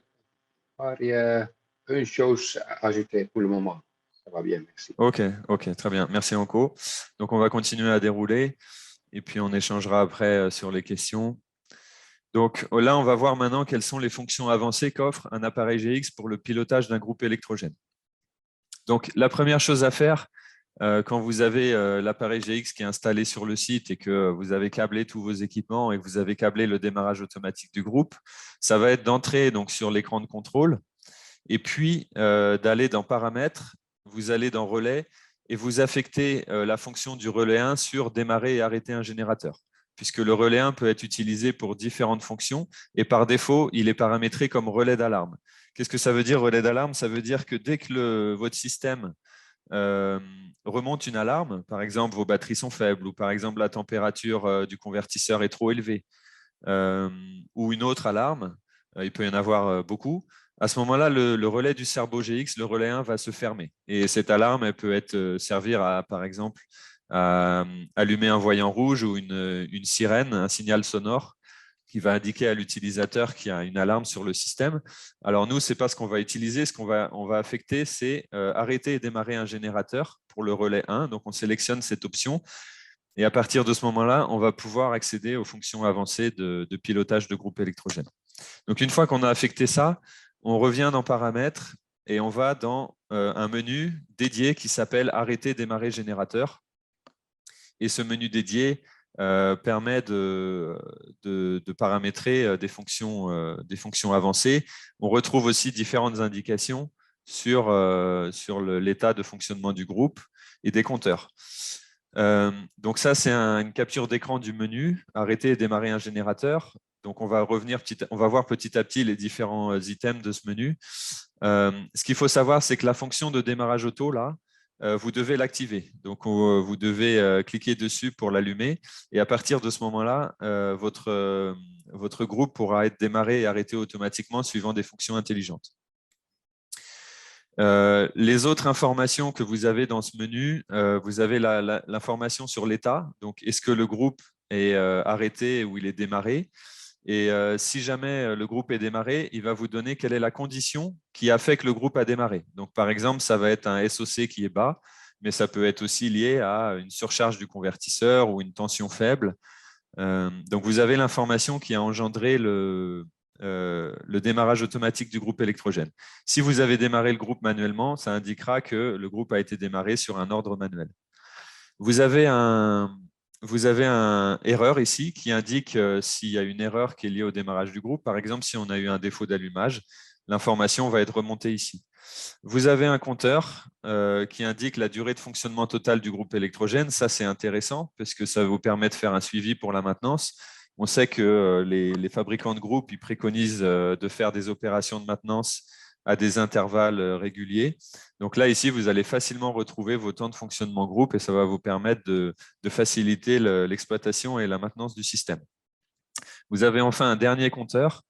y a une chose à ajouter pour le moment. Ça va bien, merci. Ok, très bien. Merci Anko. Donc, on va continuer à dérouler et puis on échangera après sur les questions. Donc là, on va voir maintenant quelles sont les fonctions avancées qu'offre un appareil GX pour le pilotage d'un groupe électrogène. Donc, la première chose à faire, quand vous avez l'appareil GX qui est installé sur le site et que vous avez câblé tous vos équipements et que vous avez câblé le démarrage automatique du groupe, ça va être d'entrer donc sur l'écran de contrôle et puis d'aller dans Paramètres, vous allez dans Relais et vous affectez la fonction du relais 1 sur Démarrer et arrêter un générateur, puisque le relais 1 peut être utilisé pour différentes fonctions et par défaut, il est paramétré comme relais d'alarme. Qu'est-ce que ça veut dire, relais d'alarme? Ça veut dire que dès que votre système remonte une alarme, par exemple vos batteries sont faibles ou par exemple la température du convertisseur est trop élevée ou une autre alarme, il peut y en avoir beaucoup. À ce moment-là, le relais du Cerbo GX, le relais 1, va se fermer. Et cette alarme, elle peut servir à, par exemple, à allumer un voyant rouge ou une sirène, un signal sonore qui va indiquer à l'utilisateur qu'il y a une alarme sur le système. Alors nous, ce n'est pas ce qu'on va utiliser. Ce qu'on va affecter, c'est arrêter et démarrer un générateur pour le relais 1. Donc, on sélectionne cette option. Et à partir de ce moment-là, on va pouvoir accéder aux fonctions avancées de pilotage de groupe électrogène. Donc, une fois qu'on a affecté ça, on revient dans Paramètres et on va dans un menu dédié qui s'appelle Arrêter, démarrer générateur. Et ce menu dédié permet de paramétrer des fonctions avancées. On retrouve aussi différentes indications sur l'état de fonctionnement du groupe et des compteurs. Donc ça, c'est une capture d'écran du menu, arrêter et démarrer un générateur. Donc on va voir petit à petit les différents items de ce menu. Ce qu'il faut savoir, c'est que la fonction de démarrage auto, là, vous devez l'activer. Donc vous devez cliquer dessus pour l'allumer. Et à partir de ce moment-là, votre groupe pourra être démarré et arrêté automatiquement suivant des fonctions intelligentes. Les autres informations que vous avez dans ce menu, vous avez l'information sur l'état. Donc, est-ce que le groupe est arrêté ou il est démarré? Et si jamais le groupe est démarré, il va vous donner quelle est la condition qui a fait que le groupe a démarré. Donc, par exemple, ça va être un SOC qui est bas, mais ça peut être aussi lié à une surcharge du convertisseur ou une tension faible. Donc, vous avez l'information qui a engendré le démarrage automatique du groupe électrogène. Si vous avez démarré le groupe manuellement, ça indiquera que le groupe a été démarré sur un ordre manuel. Vous avez un erreur ici qui indique s'il y a une erreur qui est liée au démarrage du groupe. Par exemple, si on a eu un défaut d'allumage, l'information va être remontée ici. Vous avez un compteur qui indique la durée de fonctionnement totale du groupe électrogène. Ça, c'est intéressant parce que ça vous permet de faire un suivi pour la maintenance. On sait que les fabricants de groupes ils préconisent de faire des opérations de maintenance à des intervalles réguliers. Donc là, ici, vous allez facilement retrouver vos temps de fonctionnement groupe et ça va vous permettre de faciliter l'exploitation et la maintenance du système. Vous avez enfin un dernier compteur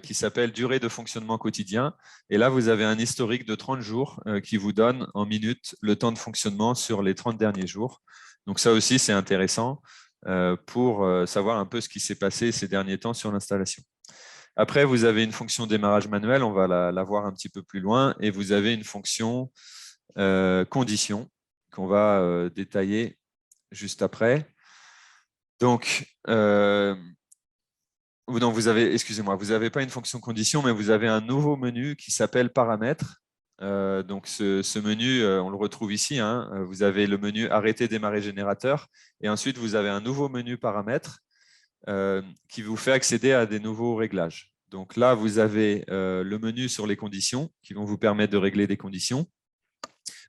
qui s'appelle durée de fonctionnement quotidien. Et là, vous avez un historique de 30 jours qui vous donne en minutes le temps de fonctionnement sur les 30 derniers jours. Donc ça aussi, c'est intéressant pour savoir un peu ce qui s'est passé ces derniers temps sur l'installation. Après, vous avez une fonction démarrage manuel, on va la voir un petit peu plus loin, et vous avez une fonction condition qu'on va détailler juste après. Donc, non, excusez-moi, vous n'avez pas une fonction condition, mais vous avez un nouveau menu qui s'appelle paramètres. Donc, ce menu, on le retrouve ici. Hein. Vous avez le menu arrêter, démarrer générateur, et ensuite vous avez un nouveau menu paramètres qui vous fait accéder à des nouveaux réglages. Donc là, vous avez le menu sur les conditions qui vont vous permettre de régler des conditions.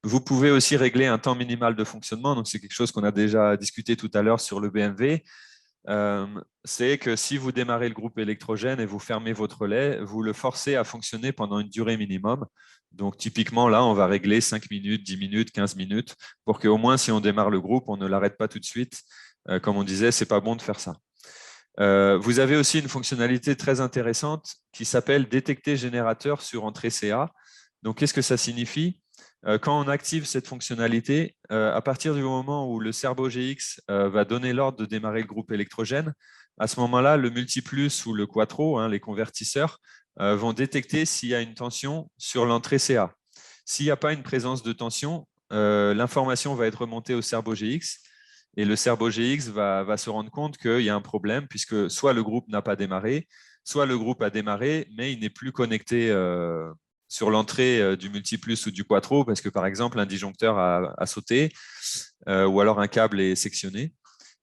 Vous pouvez aussi régler un temps minimal de fonctionnement. Donc, c'est quelque chose qu'on a déjà discuté tout à l'heure sur le BMW. C'est que si vous démarrez le groupe électrogène et vous fermez votre relais, vous le forcez à fonctionner pendant une durée minimum. Donc, typiquement, là, on va régler 5 minutes, 10 minutes, 15 minutes pour qu'au moins, si on démarre le groupe, on ne l'arrête pas tout de suite. Comme on disait, ce n'est pas bon de faire ça. Vous avez aussi une fonctionnalité très intéressante qui s'appelle détecter générateur sur entrée CA. Donc, qu'est-ce que ça signifie? Quand on active cette fonctionnalité, à partir du moment où le Cerbo GX va donner l'ordre de démarrer le groupe électrogène, à ce moment-là, le multiplus ou le quattro, hein, les convertisseurs, vont détecter s'il y a une tension sur l'entrée CA. S'il n'y a pas une présence de tension, l'information va être remontée au Cerbo GX et le Cerbo GX va se rendre compte qu'il y a un problème puisque soit le groupe n'a pas démarré, soit le groupe a démarré, mais il n'est plus connecté sur l'entrée du multiplus ou du quattro parce que, par exemple, un disjoncteur a sauté ou alors un câble est sectionné.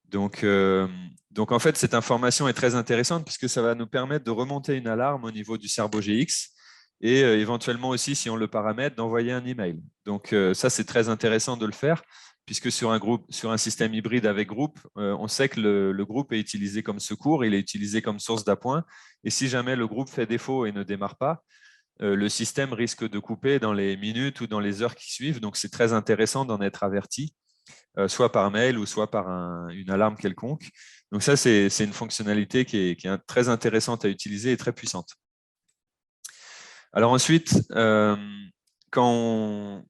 Donc, en fait, cette information est très intéressante puisque ça va nous permettre de remonter une alarme au niveau du Cerbo GX et éventuellement aussi, si on le paramètre, d'envoyer un email. Donc, ça, c'est très intéressant de le faire puisque sur un système hybride avec groupe, on sait que le groupe est utilisé comme secours, il est utilisé comme source d'appoint. Et si jamais le groupe fait défaut et ne démarre pas, le système risque de couper dans les minutes ou dans les heures qui suivent. Donc, c'est très intéressant d'en être averti, soit par mail ou soit par une alarme quelconque. Donc, ça, c'est une fonctionnalité qui est très intéressante à utiliser et très puissante. Alors ensuite, quand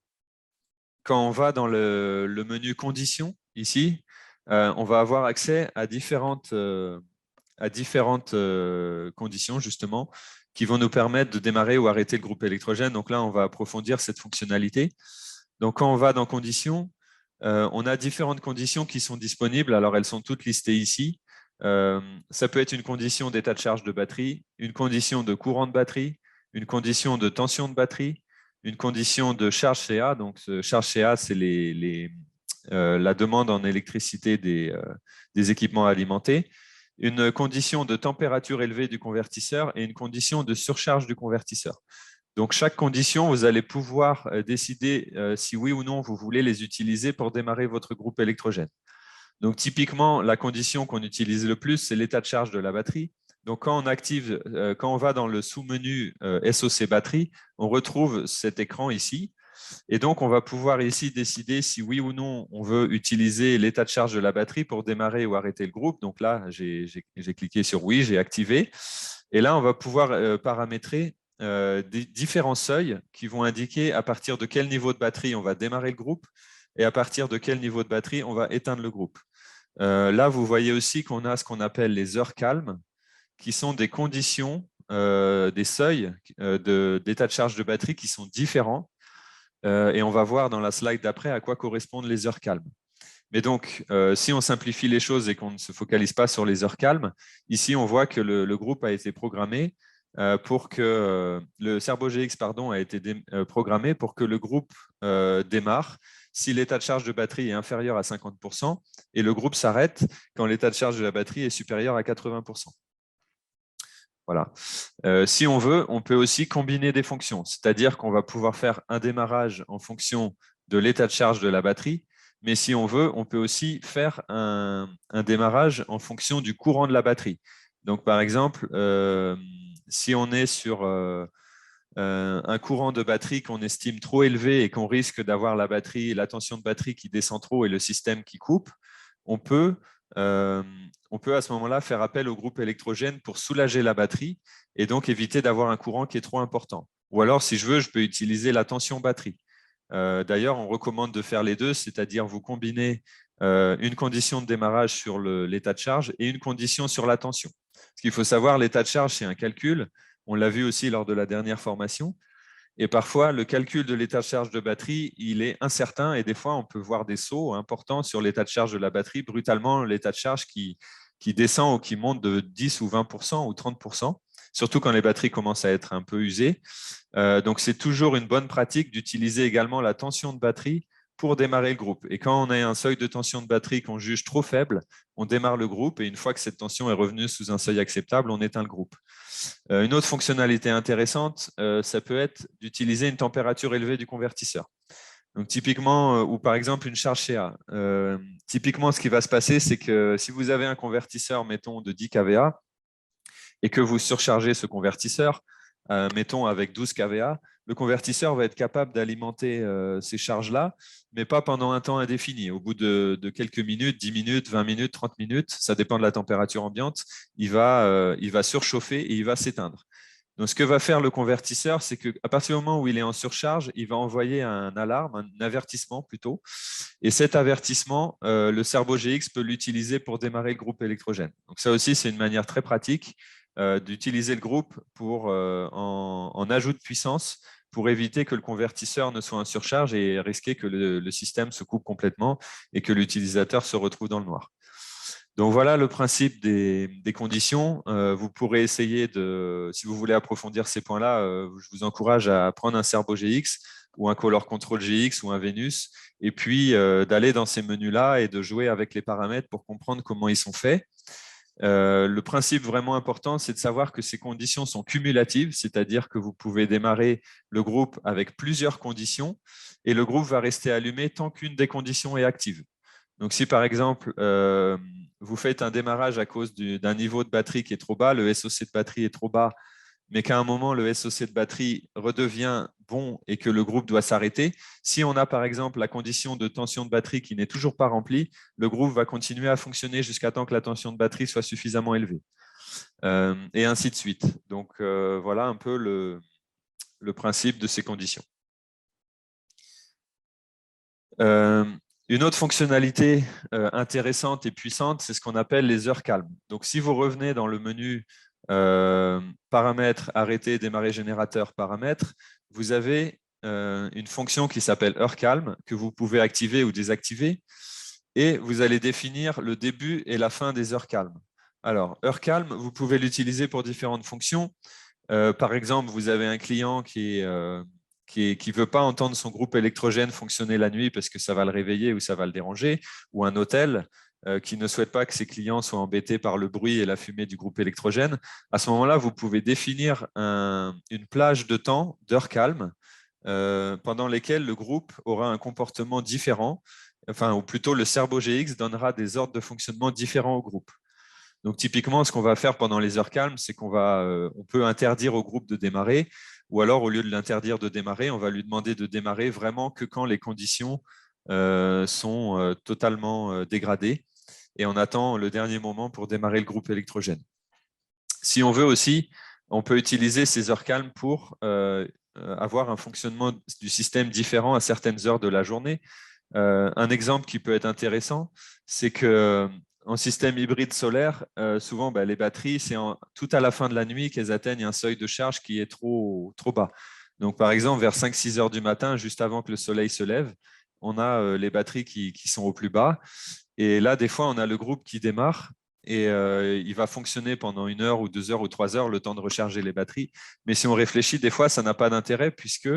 on va dans le menu conditions, ici, on va avoir accès à différentes conditions, justement, qui vont nous permettre de démarrer ou arrêter le groupe électrogène. Donc là, on va approfondir cette fonctionnalité. Donc, quand on va dans conditions, on a différentes conditions qui sont disponibles. Alors, elles sont toutes listées ici. Ça peut être une condition d'état de charge de batterie, une condition de courant de batterie, une condition de tension de batterie, une condition de charge CA. Donc, charge CA, c'est la demande en électricité des équipements alimentés, une condition de température élevée du convertisseur et une condition de surcharge du convertisseur. Donc, chaque condition, vous allez pouvoir décider si oui ou non vous voulez les utiliser pour démarrer votre groupe électrogène. Donc, typiquement, la condition qu'on utilise le plus, c'est l'état de charge de la batterie. Donc, quand on va dans le sous-menu SOC batterie, on retrouve cet écran ici. Et donc, on va pouvoir ici décider si oui ou non on veut utiliser l'état de charge de la batterie pour démarrer ou arrêter le groupe. Donc là, j'ai cliqué sur oui, j'ai activé. Et là, on va pouvoir paramétrer des différents seuils qui vont indiquer à partir de quel niveau de batterie on va démarrer le groupe et à partir de quel niveau de batterie on va éteindre le groupe. Là, vous voyez aussi qu'on a ce qu'on appelle les heures calmes. qui sont des conditions, des seuils d'état de charge de batterie qui sont différents. Et on va voir dans la slide d'après à quoi correspondent les heures calmes. Mais donc, si on simplifie les choses et qu'on ne se focalise pas sur les heures calmes, ici, on voit que le groupe a été programmé pour que le Serbo GX a été programmé pour que le groupe démarre si l'état de charge de batterie est inférieur à 50% et le groupe s'arrête quand l'état de charge de la batterie est supérieur à 80%. Voilà. Si on veut, on peut aussi combiner des fonctions, c'est-à-dire qu'on va pouvoir faire un démarrage en fonction de l'état de charge de la batterie, mais si on veut, on peut aussi faire un démarrage en fonction du courant de la batterie. Donc, par exemple, si on est sur un courant de batterie qu'on estime trop élevé et qu'on risque d'avoir la tension de batterie qui descend trop et le système qui coupe, on peut à ce moment-là faire appel au groupe électrogène pour soulager la batterie et donc éviter d'avoir un courant qui est trop important. Ou alors, si je veux, je peux utiliser la tension batterie. D'ailleurs, on recommande de faire les deux, c'est-à-dire vous combinez une condition de démarrage sur l'état de charge et une condition sur la tension. Ce qu'il faut savoir, l'état de charge, c'est un calcul. On l'a vu aussi lors de la dernière formation. Et parfois, le calcul de l'état de charge de batterie, il est incertain et des fois, on peut voir des sauts importants sur l'état de charge de la batterie, brutalement l'état de charge qui descend ou qui monte de 10 ou 20% ou 30%, surtout quand les batteries commencent à être un peu usées. Donc, c'est toujours une bonne pratique d'utiliser également la tension de batterie pour démarrer le groupe. Et quand on a un seuil de tension de batterie qu'on juge trop faible, on démarre le groupe et une fois que cette tension est revenue sous un seuil acceptable, on éteint le groupe. Une autre fonctionnalité intéressante, ça peut être d'utiliser une température élevée du convertisseur. Donc, typiquement, ou par exemple une charge CA. Typiquement, ce qui va se passer, c'est que si vous avez un convertisseur, mettons, de 10 kVA, et que vous surchargez ce convertisseur, mettons avec 12 kVA, le convertisseur va être capable d'alimenter ces charges-là, mais pas pendant un temps indéfini. Au bout de quelques minutes, 10 minutes, 20 minutes, 30 minutes, ça dépend de la température ambiante, il va surchauffer et il va s'éteindre. Donc, ce que va faire le convertisseur, c'est qu'à partir du moment où il est en surcharge, il va envoyer un alarme, un avertissement plutôt. Et cet avertissement, le Serbo GX peut l'utiliser pour démarrer le groupe électrogène. Donc, ça aussi, c'est une manière très pratique d'utiliser le groupe en ajout de puissance pour éviter que le convertisseur ne soit en surcharge et risquer que le système se coupe complètement et que l'utilisateur se retrouve dans le noir. Donc voilà le principe des conditions. Vous pourrez essayer si vous voulez approfondir ces points-là, je vous encourage à prendre un Serbo GX ou un Color Control GX ou un Venus, et puis d'aller dans ces menus-là et de jouer avec les paramètres pour comprendre comment ils sont faits. Le principe vraiment important, c'est de savoir que ces conditions sont cumulatives, c'est-à-dire que vous pouvez démarrer le groupe avec plusieurs conditions et le groupe va rester allumé tant qu'une des conditions est active. Donc, si par exemple, vous faites un démarrage à cause d'un niveau de batterie qui est trop bas, le SOC de batterie est trop bas, mais qu'à un moment, le SOC de batterie redevient bon et que le groupe doit s'arrêter, si on a par exemple la condition de tension de batterie qui n'est toujours pas remplie, le groupe va continuer à fonctionner jusqu'à temps que la tension de batterie soit suffisamment élevée. Et ainsi de suite. Donc, voilà un peu le principe de ces conditions. Une autre fonctionnalité intéressante et puissante, c'est ce qu'on appelle les heures calmes. Donc, si vous revenez dans le menu paramètres, arrêter, démarrer générateur, paramètres, vous avez une fonction qui s'appelle heure calme que vous pouvez activer ou désactiver et vous allez définir le début et la fin des heures calmes. Alors, heure calme, vous pouvez l'utiliser pour différentes fonctions. Par exemple, vous avez un client qui ne veut pas entendre son groupe électrogène fonctionner la nuit parce que ça va le réveiller ou ça va le déranger, ou un hôtel qui ne souhaite pas que ses clients soient embêtés par le bruit et la fumée du groupe électrogène. À ce moment-là, vous pouvez définir une plage de temps, d'heures calmes, pendant lesquelles le groupe aura un comportement différent, ou plutôt le Serbo GX donnera des ordres de fonctionnement différents au groupe. Donc, typiquement, ce qu'on va faire pendant les heures calmes, c'est qu'on peut interdire au groupe de démarrer, ou alors, au lieu de l'interdire de démarrer, on va lui demander de démarrer vraiment que quand les conditions sont totalement dégradées, et on attend le dernier moment pour démarrer le groupe électrogène. Si on veut aussi, on peut utiliser ces heures calmes pour avoir un fonctionnement du système différent à certaines heures de la journée. Un exemple qui peut être intéressant, c'est que en système hybride solaire, souvent, les batteries, c'est tout à la fin de la nuit qu'elles atteignent un seuil de charge qui est trop bas. Donc, par exemple, vers 5-6 heures du matin, juste avant que le soleil se lève, on a les batteries qui sont au plus bas. Et là, des fois, on a le groupe qui démarre et il va fonctionner pendant 1 heure ou 2 heures ou 3 heures, le temps de recharger les batteries. Mais si on réfléchit, des fois, ça n'a pas d'intérêt puisque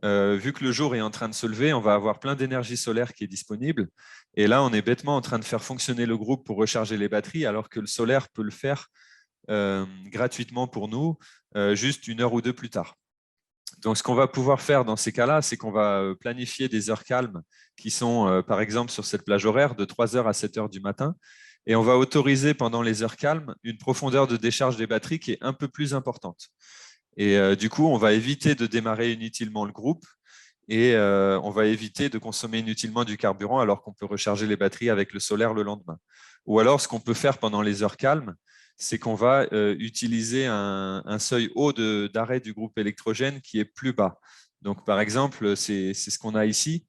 vu que le jour est en train de se lever, on va avoir plein d'énergie solaire qui est disponible. Et là, on est bêtement en train de faire fonctionner le groupe pour recharger les batteries, alors que le solaire peut le faire gratuitement pour nous, juste 1 heure ou 2 plus tard. Donc, ce qu'on va pouvoir faire dans ces cas-là, c'est qu'on va planifier des heures calmes qui sont, par exemple, sur cette plage horaire de 3 heures à 7 heures du matin. Et on va autoriser pendant les heures calmes une profondeur de décharge des batteries qui est un peu plus importante. Et du coup, on va éviter de démarrer inutilement le groupe et on va éviter de consommer inutilement du carburant alors qu'on peut recharger les batteries avec le solaire le lendemain. Ou alors, ce qu'on peut faire pendant les heures calmes, c'est qu'on va utiliser un seuil haut d'arrêt du groupe électrogène qui est plus bas. Donc, par exemple, c'est ce qu'on a ici.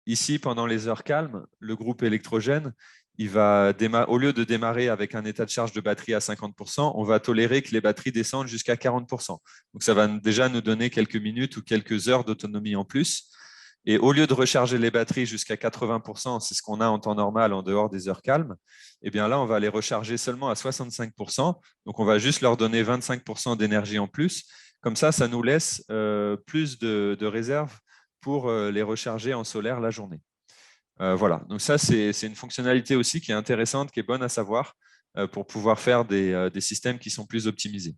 Ici, pendant les heures calmes, le groupe électrogène, au lieu de démarrer avec un état de charge de batterie à 50%, on va tolérer que les batteries descendent jusqu'à 40%. Donc, ça va déjà nous donner quelques minutes ou quelques heures d'autonomie en plus. Et au lieu de recharger les batteries jusqu'à 80%, c'est ce qu'on a en temps normal en dehors des heures calmes, eh bien là, on va les recharger seulement à 65%. Donc, on va juste leur donner 25% d'énergie en plus. Comme ça nous laisse plus de réserve pour les recharger en solaire la journée. Voilà, donc ça, c'est une fonctionnalité aussi qui est intéressante, qui est bonne à savoir pour pouvoir faire des systèmes qui sont plus optimisés.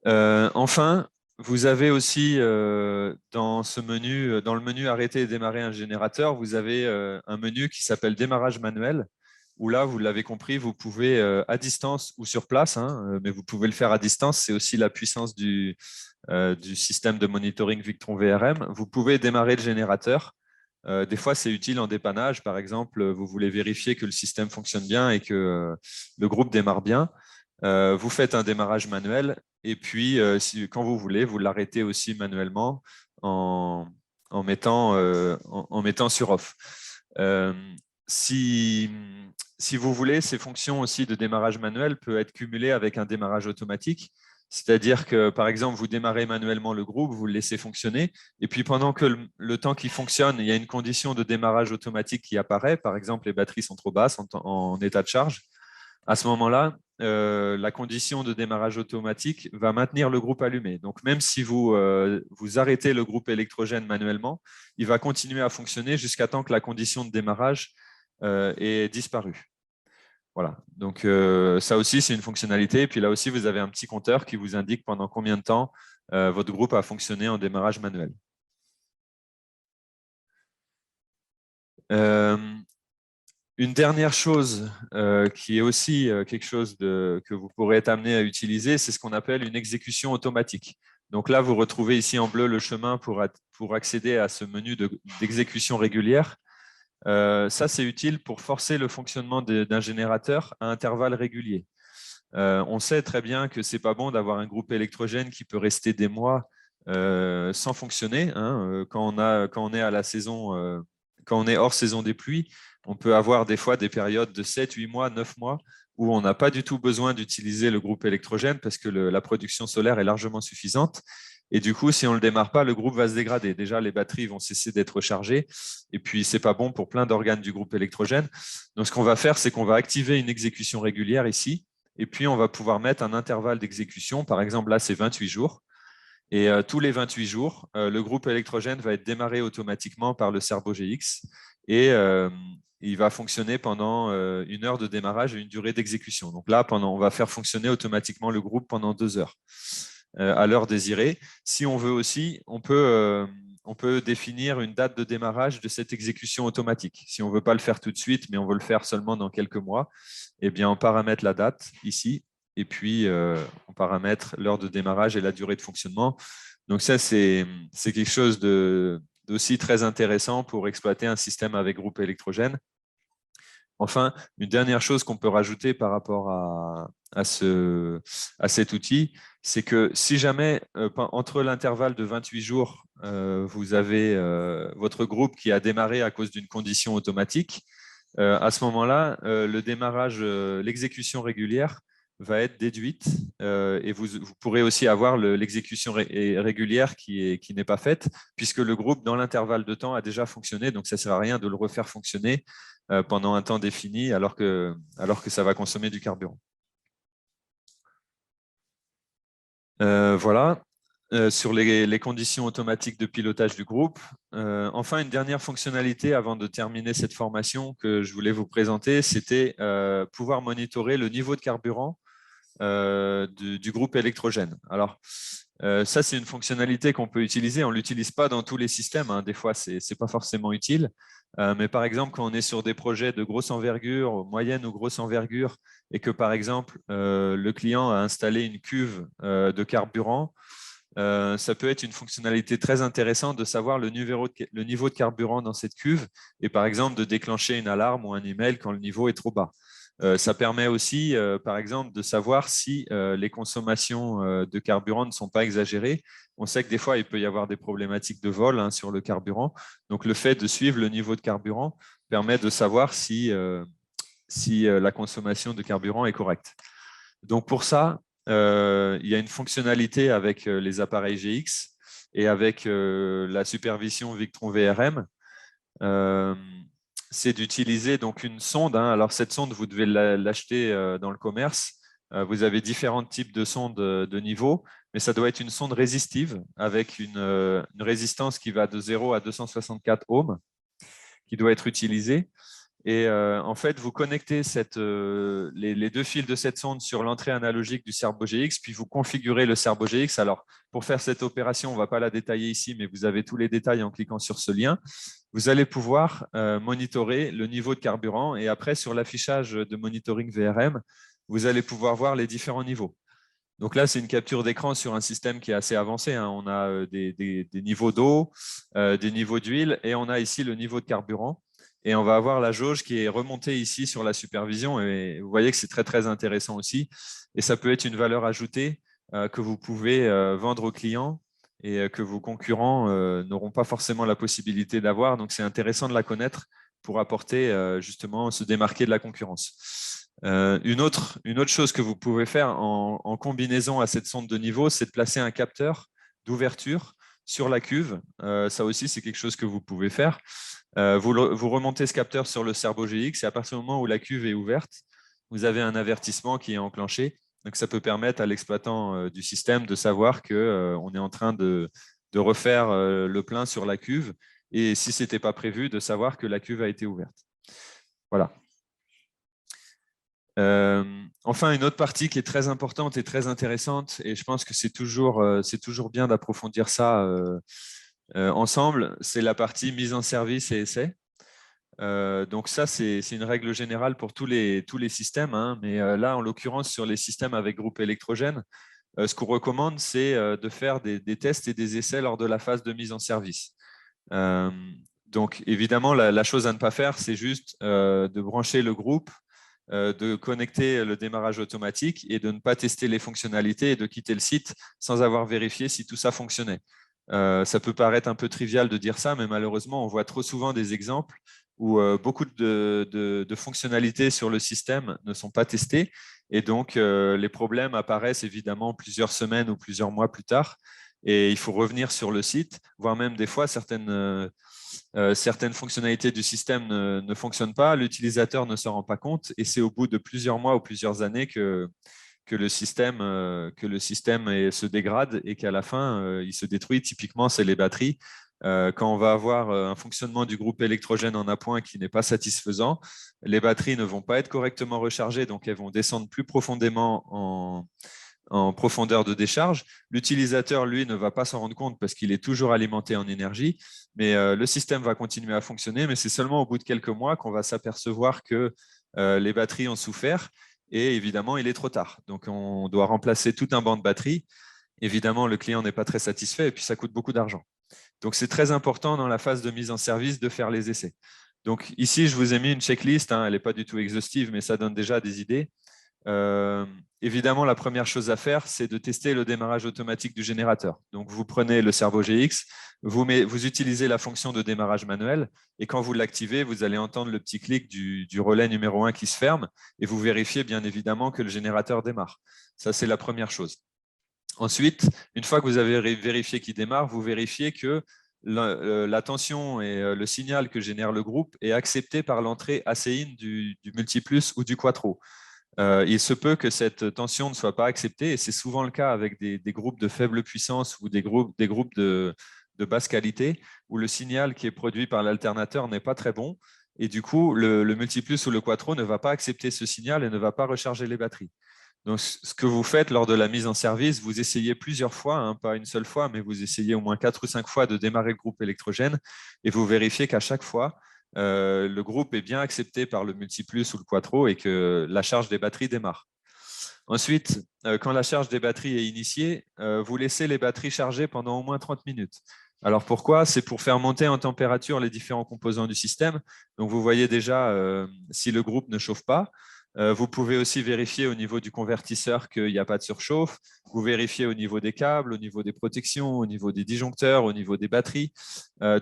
Enfin, vous avez aussi dans le menu arrêter et démarrer un générateur, vous avez un menu qui s'appelle démarrage manuel, où là, vous l'avez compris, vous pouvez à distance ou sur place, mais vous pouvez le faire à distance, c'est aussi la puissance du système de monitoring Victron VRM. Vous pouvez démarrer le générateur. Des fois, c'est utile en dépannage. Par exemple, vous voulez vérifier que le système fonctionne bien et que le groupe démarre bien. Vous faites un démarrage manuel et puis, quand vous voulez, vous l'arrêtez aussi manuellement en mettant sur off. Si vous voulez, ces fonctions aussi de démarrage manuel peuvent être cumulées avec un démarrage automatique. C'est-à-dire que, par exemple, vous démarrez manuellement le groupe, vous le laissez fonctionner, et puis pendant que le temps qu'il fonctionne, il y a une condition de démarrage automatique qui apparaît. Par exemple, les batteries sont trop basses en état de charge. À ce moment-là, la condition de démarrage automatique va maintenir le groupe allumé. Donc, même si vous arrêtez le groupe électrogène manuellement, il va continuer à fonctionner jusqu'à temps que la condition de démarrage ait disparu. Voilà, donc ça aussi, c'est une fonctionnalité. Et puis là aussi, vous avez un petit compteur qui vous indique pendant combien de temps votre groupe a fonctionné en démarrage manuel. Une dernière chose qui est aussi quelque chose que vous pourrez être amené à utiliser, c'est ce qu'on appelle une exécution automatique. Donc là, vous retrouvez ici en bleu le chemin pour accéder à ce menu d'exécution régulière. Ça, c'est utile pour forcer le fonctionnement d'un générateur à intervalles réguliers. On sait très bien que ce n'est pas bon d'avoir un groupe électrogène qui peut rester des mois sans fonctionner. Quand on est à la saison, quand on est hors saison des pluies, on peut avoir des fois des périodes de 7, 8 mois, 9 mois où on n'a pas du tout besoin d'utiliser le groupe électrogène parce que la production solaire est largement suffisante. Et du coup, si on ne le démarre pas, le groupe va se dégrader. Déjà, les batteries vont cesser d'être rechargées. Et puis, ce n'est pas bon pour plein d'organes du groupe électrogène. Donc, ce qu'on va faire, c'est qu'on va activer une exécution régulière ici. Et puis, on va pouvoir mettre un intervalle d'exécution. Par exemple, là, c'est 28 jours. Et tous les 28 jours, le groupe électrogène va être démarré automatiquement par le Cerbo GX. Et il va fonctionner pendant 1 heure de démarrage et une durée d'exécution. Donc là, on va faire fonctionner automatiquement le groupe pendant 2 heures à l'heure désirée. Si on veut aussi, on peut définir une date de démarrage de cette exécution automatique. Si on ne veut pas le faire tout de suite, mais on veut le faire seulement dans quelques mois, eh bien, on paramètre la date ici, et puis on paramètre l'heure de démarrage et la durée de fonctionnement. Donc ça, c'est quelque chose d'aussi très intéressant pour exploiter un système avec groupe électrogène. Enfin, une dernière chose qu'on peut rajouter par rapport à cet outil, c'est que si jamais, entre l'intervalle de 28 jours, vous avez votre groupe qui a démarré à cause d'une condition automatique, à ce moment-là, le démarrage, l'exécution régulière va être déduite et vous pourrez aussi avoir l'exécution régulière qui n'est pas faite puisque le groupe, dans l'intervalle de temps, a déjà fonctionné. Donc, ça ne sert à rien de le refaire fonctionner pendant un temps défini alors que ça va consommer du carburant. Voilà. Sur les conditions automatiques de pilotage du groupe. Enfin, une dernière fonctionnalité avant de terminer cette formation que je voulais vous présenter, c'était pouvoir monitorer le niveau de carburant du groupe électrogène. Alors, ça, c'est une fonctionnalité qu'on peut utiliser. On ne l'utilise pas dans tous les systèmes. Hein. Des fois, ce n'est pas forcément utile. Mais par exemple, quand on est sur des projets de grosse envergure, moyenne ou grosse envergure, et que par exemple, le client a installé une cuve de carburant, ça peut être une fonctionnalité très intéressante de savoir le niveau de carburant dans cette cuve et par exemple de déclencher une alarme ou un email quand le niveau est trop bas. Ça permet aussi, par exemple, de savoir si les consommations de carburant ne sont pas exagérées. On sait que des fois, il peut y avoir des problématiques de vol sur le carburant. Donc, le fait de suivre le niveau de carburant permet de savoir si la consommation de carburant est correcte. Donc, pour ça, il y a une fonctionnalité avec les appareils GX et avec la supervision Victron VRM. C'est d'utiliser donc une sonde. Alors, cette sonde, vous devez l'acheter dans le commerce. Vous avez différents types de sondes de niveau, mais ça doit être une sonde résistive avec une résistance qui va de 0 à 264 ohms qui doit être utilisée. Et en fait, vous connectez les deux fils de cette sonde sur l'entrée analogique du Serbo GX, puis vous configurez le Serbo GX. Alors, pour faire cette opération, on ne va pas la détailler ici, mais vous avez tous les détails en cliquant sur ce lien. Vous allez pouvoir monitorer le niveau de carburant et après, sur l'affichage de monitoring VRM, vous allez pouvoir voir les différents niveaux. Donc là, c'est une capture d'écran sur un système qui est assez avancé. Hein. On a des niveaux d'eau, des niveaux d'huile et on a ici le niveau de carburant. Et on va avoir la jauge qui est remontée ici sur la supervision. Et vous voyez que c'est très, très intéressant aussi. Et ça peut être une valeur ajoutée que vous pouvez vendre aux clients et que vos concurrents n'auront pas forcément la possibilité d'avoir. Donc, c'est intéressant de la connaître pour apporter justement se démarquer de la concurrence. Une autre chose que vous pouvez faire en combinaison à cette sonde de niveau, c'est de placer un capteur d'ouverture sur la cuve. Ça aussi, c'est quelque chose que vous pouvez faire. Vous remontez ce capteur sur le Serbo GX et à partir du moment où la cuve est ouverte, vous avez un avertissement qui est enclenché. Donc, ça peut permettre à l'exploitant du système de savoir qu'on est en train de refaire le plein sur la cuve et si ce n'était pas prévu, de savoir que la cuve a été ouverte. Voilà. Enfin, une autre partie qui est très importante et très intéressante, et je pense que c'est toujours bien d'approfondir ça ensemble, c'est la partie mise en service et essai. Donc ça, c'est une règle générale pour tous les systèmes, hein, mais là, en l'occurrence, sur les systèmes avec groupe électrogène, ce qu'on recommande, c'est de faire des tests et des essais lors de la phase de mise en service. Donc, évidemment, la chose à ne pas faire, c'est juste de brancher le groupe, de connecter le démarrage automatique et de ne pas tester les fonctionnalités et de quitter le site sans avoir vérifié si tout ça fonctionnait. Ça peut paraître un peu trivial de dire ça, mais malheureusement, on voit trop souvent des exemples où beaucoup de fonctionnalités sur le système ne sont pas testées et donc les problèmes apparaissent évidemment plusieurs semaines ou plusieurs mois plus tard et il faut revenir sur le site, voire même des fois certaines fonctionnalités du système ne fonctionnent pas, l'utilisateur ne s'en rend pas compte et c'est au bout de plusieurs mois ou plusieurs années que le système se dégrade et qu'à la fin, il se détruit. Typiquement, c'est les batteries. Quand on va avoir un fonctionnement du groupe électrogène en appoint qui n'est pas satisfaisant, les batteries ne vont pas être correctement rechargées, donc elles vont descendre plus profondément en profondeur de décharge. L'utilisateur, lui, ne va pas s'en rendre compte parce qu'il est toujours alimenté en énergie, mais le système va continuer à fonctionner, mais c'est seulement au bout de quelques mois qu'on va s'apercevoir que les batteries ont souffert et évidemment, il est trop tard. Donc, on doit remplacer tout un banc de batteries. Évidemment, le client n'est pas très satisfait et puis ça coûte beaucoup d'argent. Donc, c'est très important dans la phase de mise en service de faire les essais. Donc ici, je vous ai mis une checklist, hein, elle n'est pas du tout exhaustive, mais ça donne déjà des idées. Évidemment, la première chose à faire, c'est de tester le démarrage automatique du générateur. Donc, vous prenez le Servo GX, vous utilisez la fonction de démarrage manuel, et quand vous l'activez, vous allez entendre le petit clic du relais numéro 1 qui se ferme, et vous vérifiez bien évidemment que le générateur démarre. Ça, c'est la première chose. Ensuite, une fois que vous avez vérifié qu'il démarre, vous vérifiez que la tension et le signal que génère le groupe est accepté par l'entrée AC-in du multiplus ou du quattro. Il se peut que cette tension ne soit pas acceptée, et c'est souvent le cas avec des groupes de faible puissance ou des groupes de basse qualité, où le signal qui est produit par l'alternateur n'est pas très bon, et du coup, le multiplus ou le quattro ne va pas accepter ce signal et ne va pas recharger les batteries. Donc, ce que vous faites lors de la mise en service, vous essayez plusieurs fois, hein, pas une seule fois, mais vous essayez au moins 4 ou 5 fois de démarrer le groupe électrogène, et vous vérifiez qu'à chaque fois, le groupe est bien accepté par le multiplus ou le quattro et que la charge des batteries démarre. Ensuite, quand la charge des batteries est initiée, vous laissez les batteries charger pendant au moins 30 minutes. Alors pourquoi? C'est pour faire monter en température les différents composants du système. Donc vous voyez déjà si le groupe ne chauffe pas. Vous pouvez aussi vérifier au niveau du convertisseur qu'il n'y a pas de surchauffe. Vous vérifiez au niveau des câbles, au niveau des protections, au niveau des disjoncteurs, au niveau des batteries.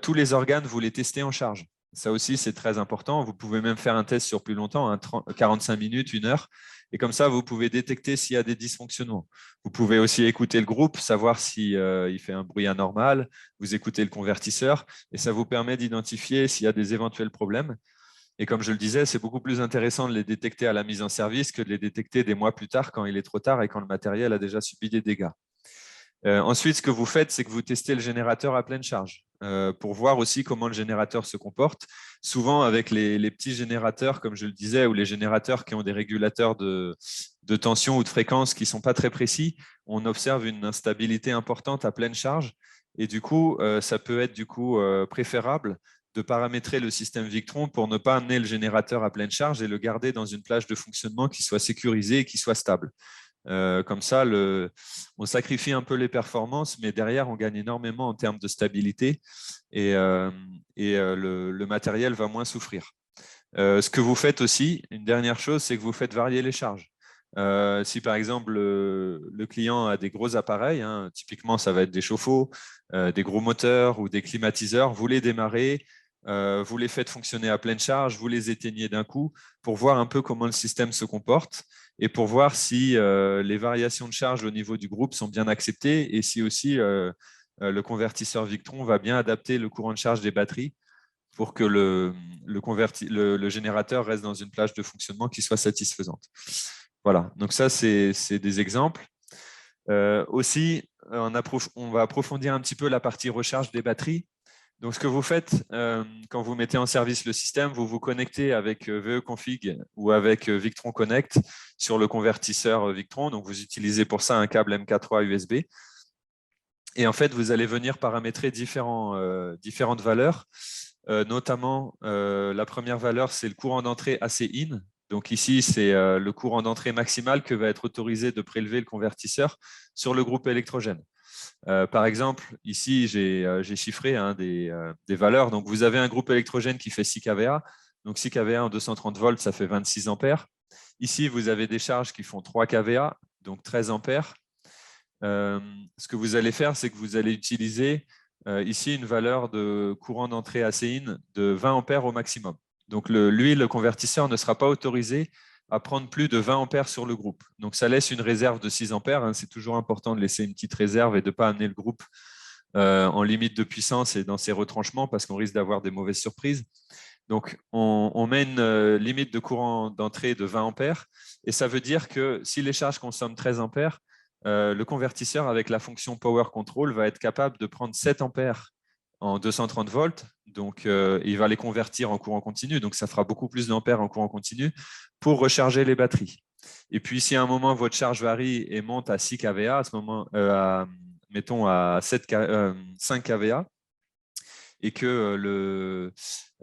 Tous les organes, vous les testez en charge. Ça aussi, c'est très important. Vous pouvez même faire un test sur plus longtemps, 45 minutes, 1 heure. Et comme ça, vous pouvez détecter s'il y a des dysfonctionnements. Vous pouvez aussi écouter le groupe, savoir s'il fait un bruit anormal. Vous écoutez le convertisseur et ça vous permet d'identifier s'il y a des éventuels problèmes. Et comme je le disais, c'est beaucoup plus intéressant de les détecter à la mise en service que de les détecter des mois plus tard quand il est trop tard et quand le matériel a déjà subi des dégâts. Ensuite, ce que vous faites, c'est que vous testez le générateur à pleine charge pour voir aussi comment le générateur se comporte. Souvent, avec les petits générateurs, comme je le disais, ou les générateurs qui ont des régulateurs de tension ou de fréquence qui ne sont pas très précis, on observe une instabilité importante à pleine charge. Et du coup, ça peut être préférable de paramétrer le système Victron pour ne pas amener le générateur à pleine charge et le garder dans une plage de fonctionnement qui soit sécurisée et qui soit stable. Comme ça, on sacrifie un peu les performances, mais derrière, on gagne énormément en termes de stabilité et le matériel va moins souffrir. Ce que vous faites aussi, une dernière chose, c'est que vous faites varier les charges. Si par exemple le client a des gros appareils, hein, typiquement ça va être des chauffe-eau, des gros moteurs ou des climatiseurs, vous les démarrez, vous les faites fonctionner à pleine charge, vous les éteignez d'un coup pour voir un peu comment le système se comporte et pour voir si les variations de charge au niveau du groupe sont bien acceptées et si aussi le convertisseur Victron va bien adapter le courant de charge des batteries pour que le générateur reste dans une plage de fonctionnement qui soit satisfaisante. Voilà, donc ça, c'est des exemples. Aussi, on va approfondir un petit peu la partie recharge des batteries. Donc, ce que vous faites quand vous mettez en service le système, vous vous connectez avec VE-config ou avec Victron Connect sur le convertisseur Victron. Donc, vous utilisez pour ça un câble MK3 USB. Et en fait, vous allez venir paramétrer différentes valeurs. Notamment, la première valeur, c'est le courant d'entrée AC-in. Donc ici, c'est le courant d'entrée maximal que va être autorisé de prélever le convertisseur sur le groupe électrogène. Par exemple, ici, j'ai chiffré des valeurs. Donc, vous avez un groupe électrogène qui fait 6 kVA. Donc, 6 kVA en 230 volts, ça fait 26 ampères. Ici, vous avez des charges qui font 3 kVA, donc 13 ampères. Ce que vous allez faire, c'est que vous allez utiliser ici une valeur de courant d'entrée AC-in de 20 ampères au maximum. Donc, le convertisseur ne sera pas autorisé à prendre plus de 20 ampères sur le groupe. Donc, ça laisse une réserve de 6 ampères. Hein. C'est toujours important de laisser une petite réserve et de ne pas amener le groupe en limite de puissance et dans ses retranchements parce qu'on risque d'avoir des mauvaises surprises. Donc, on met une limite de courant d'entrée de 20 ampères et ça veut dire que si les charges consomment 13 ampères, le convertisseur avec la fonction Power Control va être capable de prendre 7 ampères en 230 volts. Donc, il va les convertir en courant continu. Donc, ça fera beaucoup plus d'ampères en courant continu pour recharger les batteries. Et puis, si à un moment, votre charge varie et monte à 6 kVA, à ce moment, mettons à 5 kVA, et que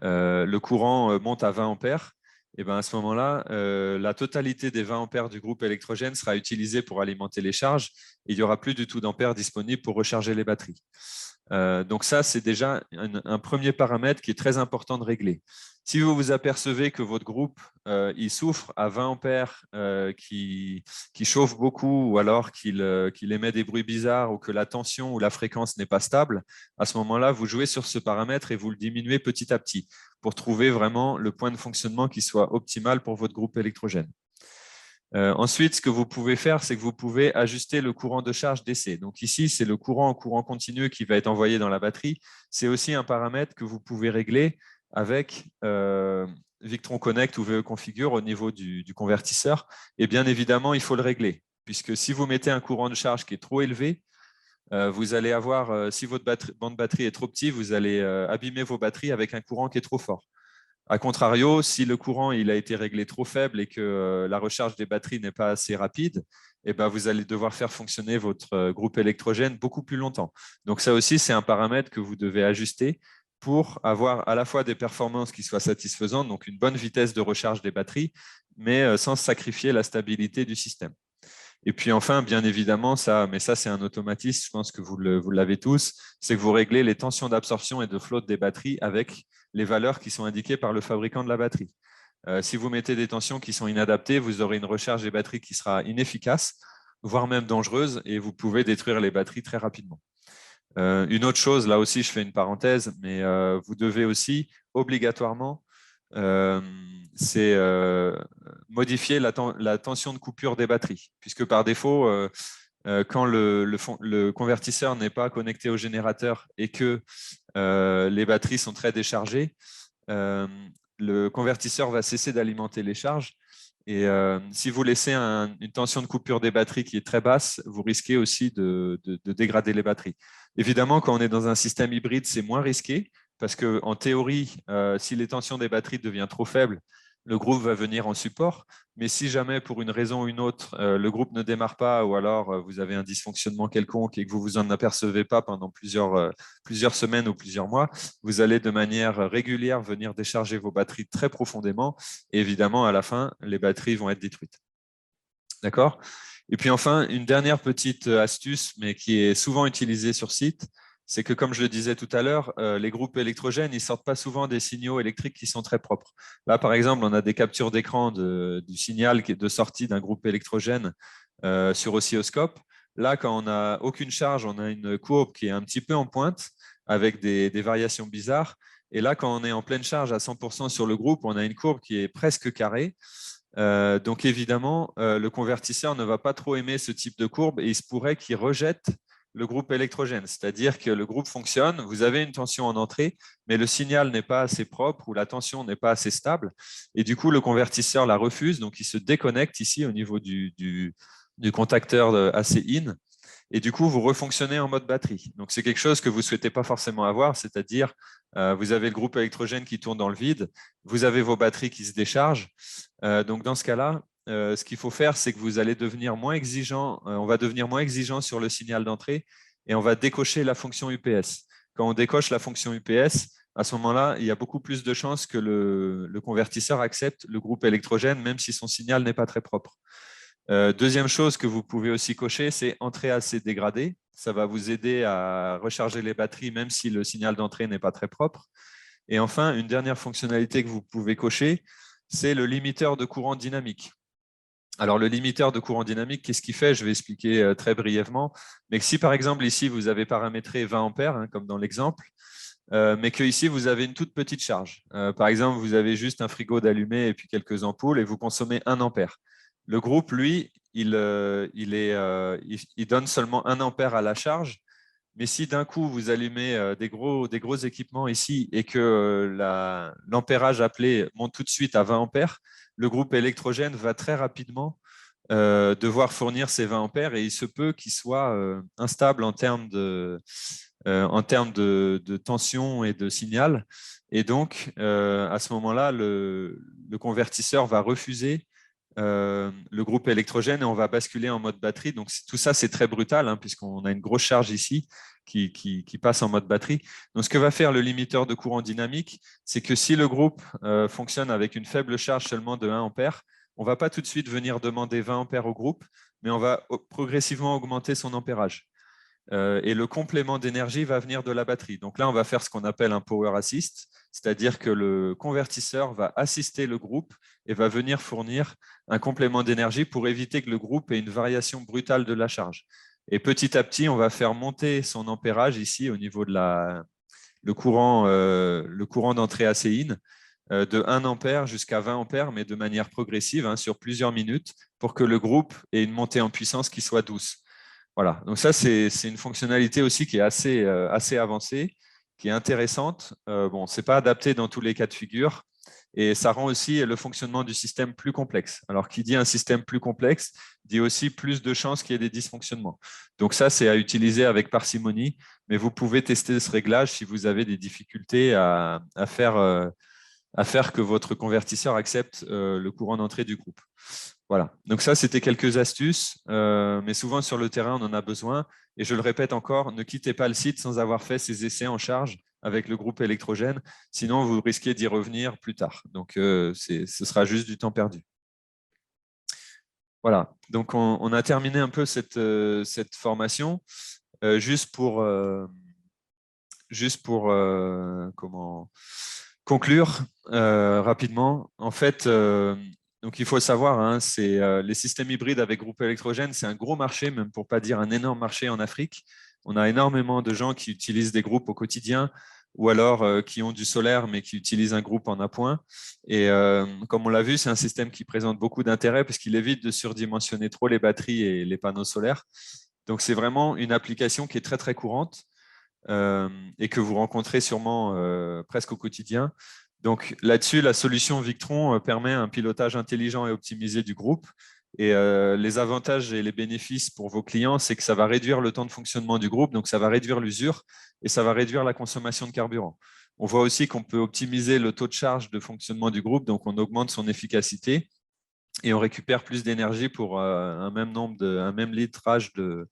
le courant monte à 20 ampères, et ben à ce moment-là, la totalité des 20 ampères du groupe électrogène sera utilisée pour alimenter les charges et il n'y aura plus du tout d'ampères disponibles pour recharger les batteries. Donc ça, c'est déjà un premier paramètre qui est très important de régler. Si vous vous apercevez que votre groupe il souffre à 20 ampères, qui chauffe beaucoup, ou alors qu'il émet des bruits bizarres, ou que la tension ou la fréquence n'est pas stable, à ce moment-là, vous jouez sur ce paramètre et vous le diminuez petit à petit pour trouver vraiment le point de fonctionnement qui soit optimal pour votre groupe électrogène. Ensuite, ce que vous pouvez faire, c'est que vous pouvez ajuster le courant de charge DC. Donc ici, c'est le courant en courant continu qui va être envoyé dans la batterie. C'est aussi un paramètre que vous pouvez régler avec Victron Connect ou VE Configure au niveau du convertisseur. Et bien évidemment, il faut le régler, puisque si vous mettez un courant de charge qui est trop élevé, vous allez avoir, si votre banc de batterie est trop petit, vous allez abîmer vos batteries avec un courant qui est trop fort. A contrario, si le courant il a été réglé trop faible et que la recharge des batteries n'est pas assez rapide, eh ben, vous allez devoir faire fonctionner votre groupe électrogène beaucoup plus longtemps. Donc ça aussi, c'est un paramètre que vous devez ajuster pour avoir à la fois des performances qui soient satisfaisantes, donc une bonne vitesse de recharge des batteries, mais sans sacrifier la stabilité du système. Et puis enfin, bien évidemment, mais ça c'est un automatisme, je pense que vous l'avez tous, c'est que vous réglez les tensions d'absorption et de flotte des batteries avec les valeurs qui sont indiquées par le fabricant de la batterie. Si vous mettez des tensions qui sont inadaptées, vous aurez une recharge des batteries qui sera inefficace, voire même dangereuse, et vous pouvez détruire les batteries très rapidement. Une autre chose, là aussi je fais une parenthèse, mais vous devez aussi obligatoirement modifier la tension de coupure des batteries, puisque par défaut, quand le convertisseur n'est pas connecté au générateur et que les batteries sont très déchargées, le convertisseur va cesser d'alimenter les charges. Et si vous laissez une tension de coupure des batteries qui est très basse, vous risquez aussi de dégrader les batteries. Évidemment, quand on est dans un système hybride, c'est moins risqué parce qu'en théorie, si les tensions des batteries deviennent trop faibles, le groupe va venir en support. Mais si jamais, pour une raison ou une autre, le groupe ne démarre pas, ou alors vous avez un dysfonctionnement quelconque et que vous vous en apercevez pas pendant plusieurs semaines ou plusieurs mois, vous allez de manière régulière venir décharger vos batteries très profondément. Et évidemment, à la fin, les batteries vont être détruites. D'accord ? Et puis enfin, une dernière petite astuce, mais qui est souvent utilisée sur site, c'est que, comme je le disais tout à l'heure, les groupes électrogènes, ils ne sortent pas souvent des signaux électriques qui sont très propres. Là, par exemple, on a des captures d'écran du signal qui est de sortie d'un groupe électrogène sur oscilloscope. Là, quand on n'a aucune charge, on a une courbe qui est un petit peu en pointe avec des variations bizarres. Et là, quand on est en pleine charge à 100% sur le groupe, on a une courbe qui est presque carrée. Donc évidemment, le convertisseur ne va pas trop aimer ce type de courbe et il se pourrait qu'il rejette le groupe électrogène. C'est-à-dire que le groupe fonctionne, vous avez une tension en entrée, mais le signal n'est pas assez propre ou la tension n'est pas assez stable. Et du coup, le convertisseur la refuse, donc il se déconnecte ici au niveau du contacteur AC in. Et du coup, vous refonctionnez en mode batterie. Donc, c'est quelque chose que vous ne souhaitez pas forcément avoir, c'est-à-dire vous avez le groupe électrogène qui tourne dans le vide, vous avez vos batteries qui se déchargent. Donc, dans ce cas-là, ce qu'il faut faire, c'est que vous allez devenir moins exigeant, on va devenir moins exigeant sur le signal d'entrée et on va décocher la fonction UPS. Quand on décoche la fonction UPS, à ce moment-là, il y a beaucoup plus de chances que le convertisseur accepte le groupe électrogène, même si son signal n'est pas très propre. Deuxième chose que vous pouvez aussi cocher, c'est entrée assez dégradée. Ça va vous aider à recharger les batteries, même si le signal d'entrée n'est pas très propre. Et enfin, une dernière fonctionnalité que vous pouvez cocher, c'est le limiteur de courant dynamique. Alors, le limiteur de courant dynamique, qu'est-ce qu'il fait? Je vais expliquer très brièvement. Mais si, par exemple, ici, vous avez paramétré 20 ampères, comme dans l'exemple, mais que ici, vous avez une toute petite charge. Par exemple, vous avez juste un frigo d'allumé et puis quelques ampoules et vous consommez 1 ampère. Le groupe, lui, il donne seulement 1 ampère à la charge. Mais si d'un coup, vous allumez des gros équipements ici et que l'ampérage appelé monte tout de suite à 20 ampères, le groupe électrogène va très rapidement devoir fournir ces 20 ampères et il se peut qu'il soit instable en termes de tension et de signal. Et donc, à ce moment-là, le convertisseur va refuser le groupe électrogène et on va basculer en mode batterie. Donc, tout ça, c'est très brutal puisqu'on a une grosse charge ici qui passe en mode batterie. Donc, ce que va faire le limiteur de courant dynamique, c'est que si le groupe fonctionne avec une faible charge seulement de 1 ampère, on ne va pas tout de suite venir demander 20 ampères au groupe, mais on va progressivement augmenter son ampérage. et le complément d'énergie va venir de la batterie. Donc là, on va faire ce qu'on appelle un power assist, c'est-à-dire que le convertisseur va assister le groupe et va venir fournir un complément d'énergie pour éviter que le groupe ait une variation brutale de la charge. Et petit à petit, on va faire monter son ampérage ici au niveau de le courant d'entrée ACIN de 1 ampère jusqu'à 20 ampères, mais de manière progressive, hein, sur plusieurs minutes, pour que le groupe ait une montée en puissance qui soit douce. Voilà, donc ça, c'est une fonctionnalité aussi qui est assez avancée, qui est intéressante. Bon, ce n'est pas adapté dans tous les cas de figure et ça rend aussi le fonctionnement du système plus complexe. Alors, qui dit un système plus complexe, dit aussi plus de chances qu'il y ait des dysfonctionnements. Donc ça, c'est à utiliser avec parcimonie, mais vous pouvez tester ce réglage si vous avez des difficultés à faire que votre convertisseur accepte le courant d'entrée du groupe. Voilà, donc ça, c'était quelques astuces, mais souvent sur le terrain, on en a besoin. Et je le répète encore, ne quittez pas le site sans avoir fait ces essais en charge avec le groupe électrogène, sinon vous risquez d'y revenir plus tard. Donc, ce sera juste du temps perdu. Voilà, donc on a terminé un peu cette formation. Juste pour conclure rapidement, en fait, donc il faut savoir, hein, les systèmes hybrides avec groupe électrogène, c'est un gros marché, même pour ne pas dire un énorme marché en Afrique. On a énormément de gens qui utilisent des groupes au quotidien ou alors qui ont du solaire mais qui utilisent un groupe en appoint. Et comme on l'a vu, c'est un système qui présente beaucoup d'intérêt parce qu'il évite de surdimensionner trop les batteries et les panneaux solaires. Donc c'est vraiment une application qui est très très courante et que vous rencontrez sûrement presque au quotidien. Donc là-dessus, la solution Victron permet un pilotage intelligent et optimisé du groupe. Et les avantages et les bénéfices pour vos clients, c'est que ça va réduire le temps de fonctionnement du groupe, donc ça va réduire l'usure et ça va réduire la consommation de carburant. On voit aussi qu'on peut optimiser le taux de charge de fonctionnement du groupe, donc on augmente son efficacité et on récupère plus d'énergie pour un même litrage de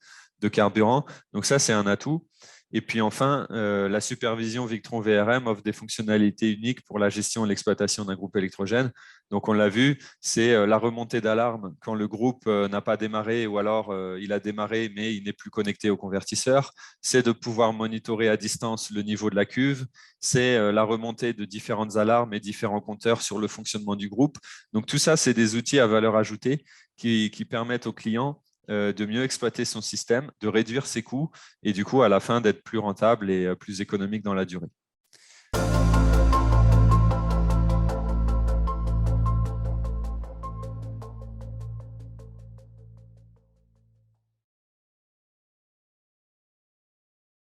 carburant. Donc ça, c'est un atout. Et puis enfin, la supervision Victron VRM offre des fonctionnalités uniques pour la gestion et l'exploitation d'un groupe électrogène. Donc on l'a vu, c'est la remontée d'alarme quand le groupe n'a pas démarré ou alors il a démarré mais il n'est plus connecté au convertisseur. C'est de pouvoir monitorer à distance le niveau de la cuve. C'est la remontée de différentes alarmes et différents compteurs sur le fonctionnement du groupe. Donc tout ça, c'est des outils à valeur ajoutée qui permettent aux clients de mieux exploiter son système, de réduire ses coûts et du coup, à la fin, d'être plus rentable et plus économique dans la durée.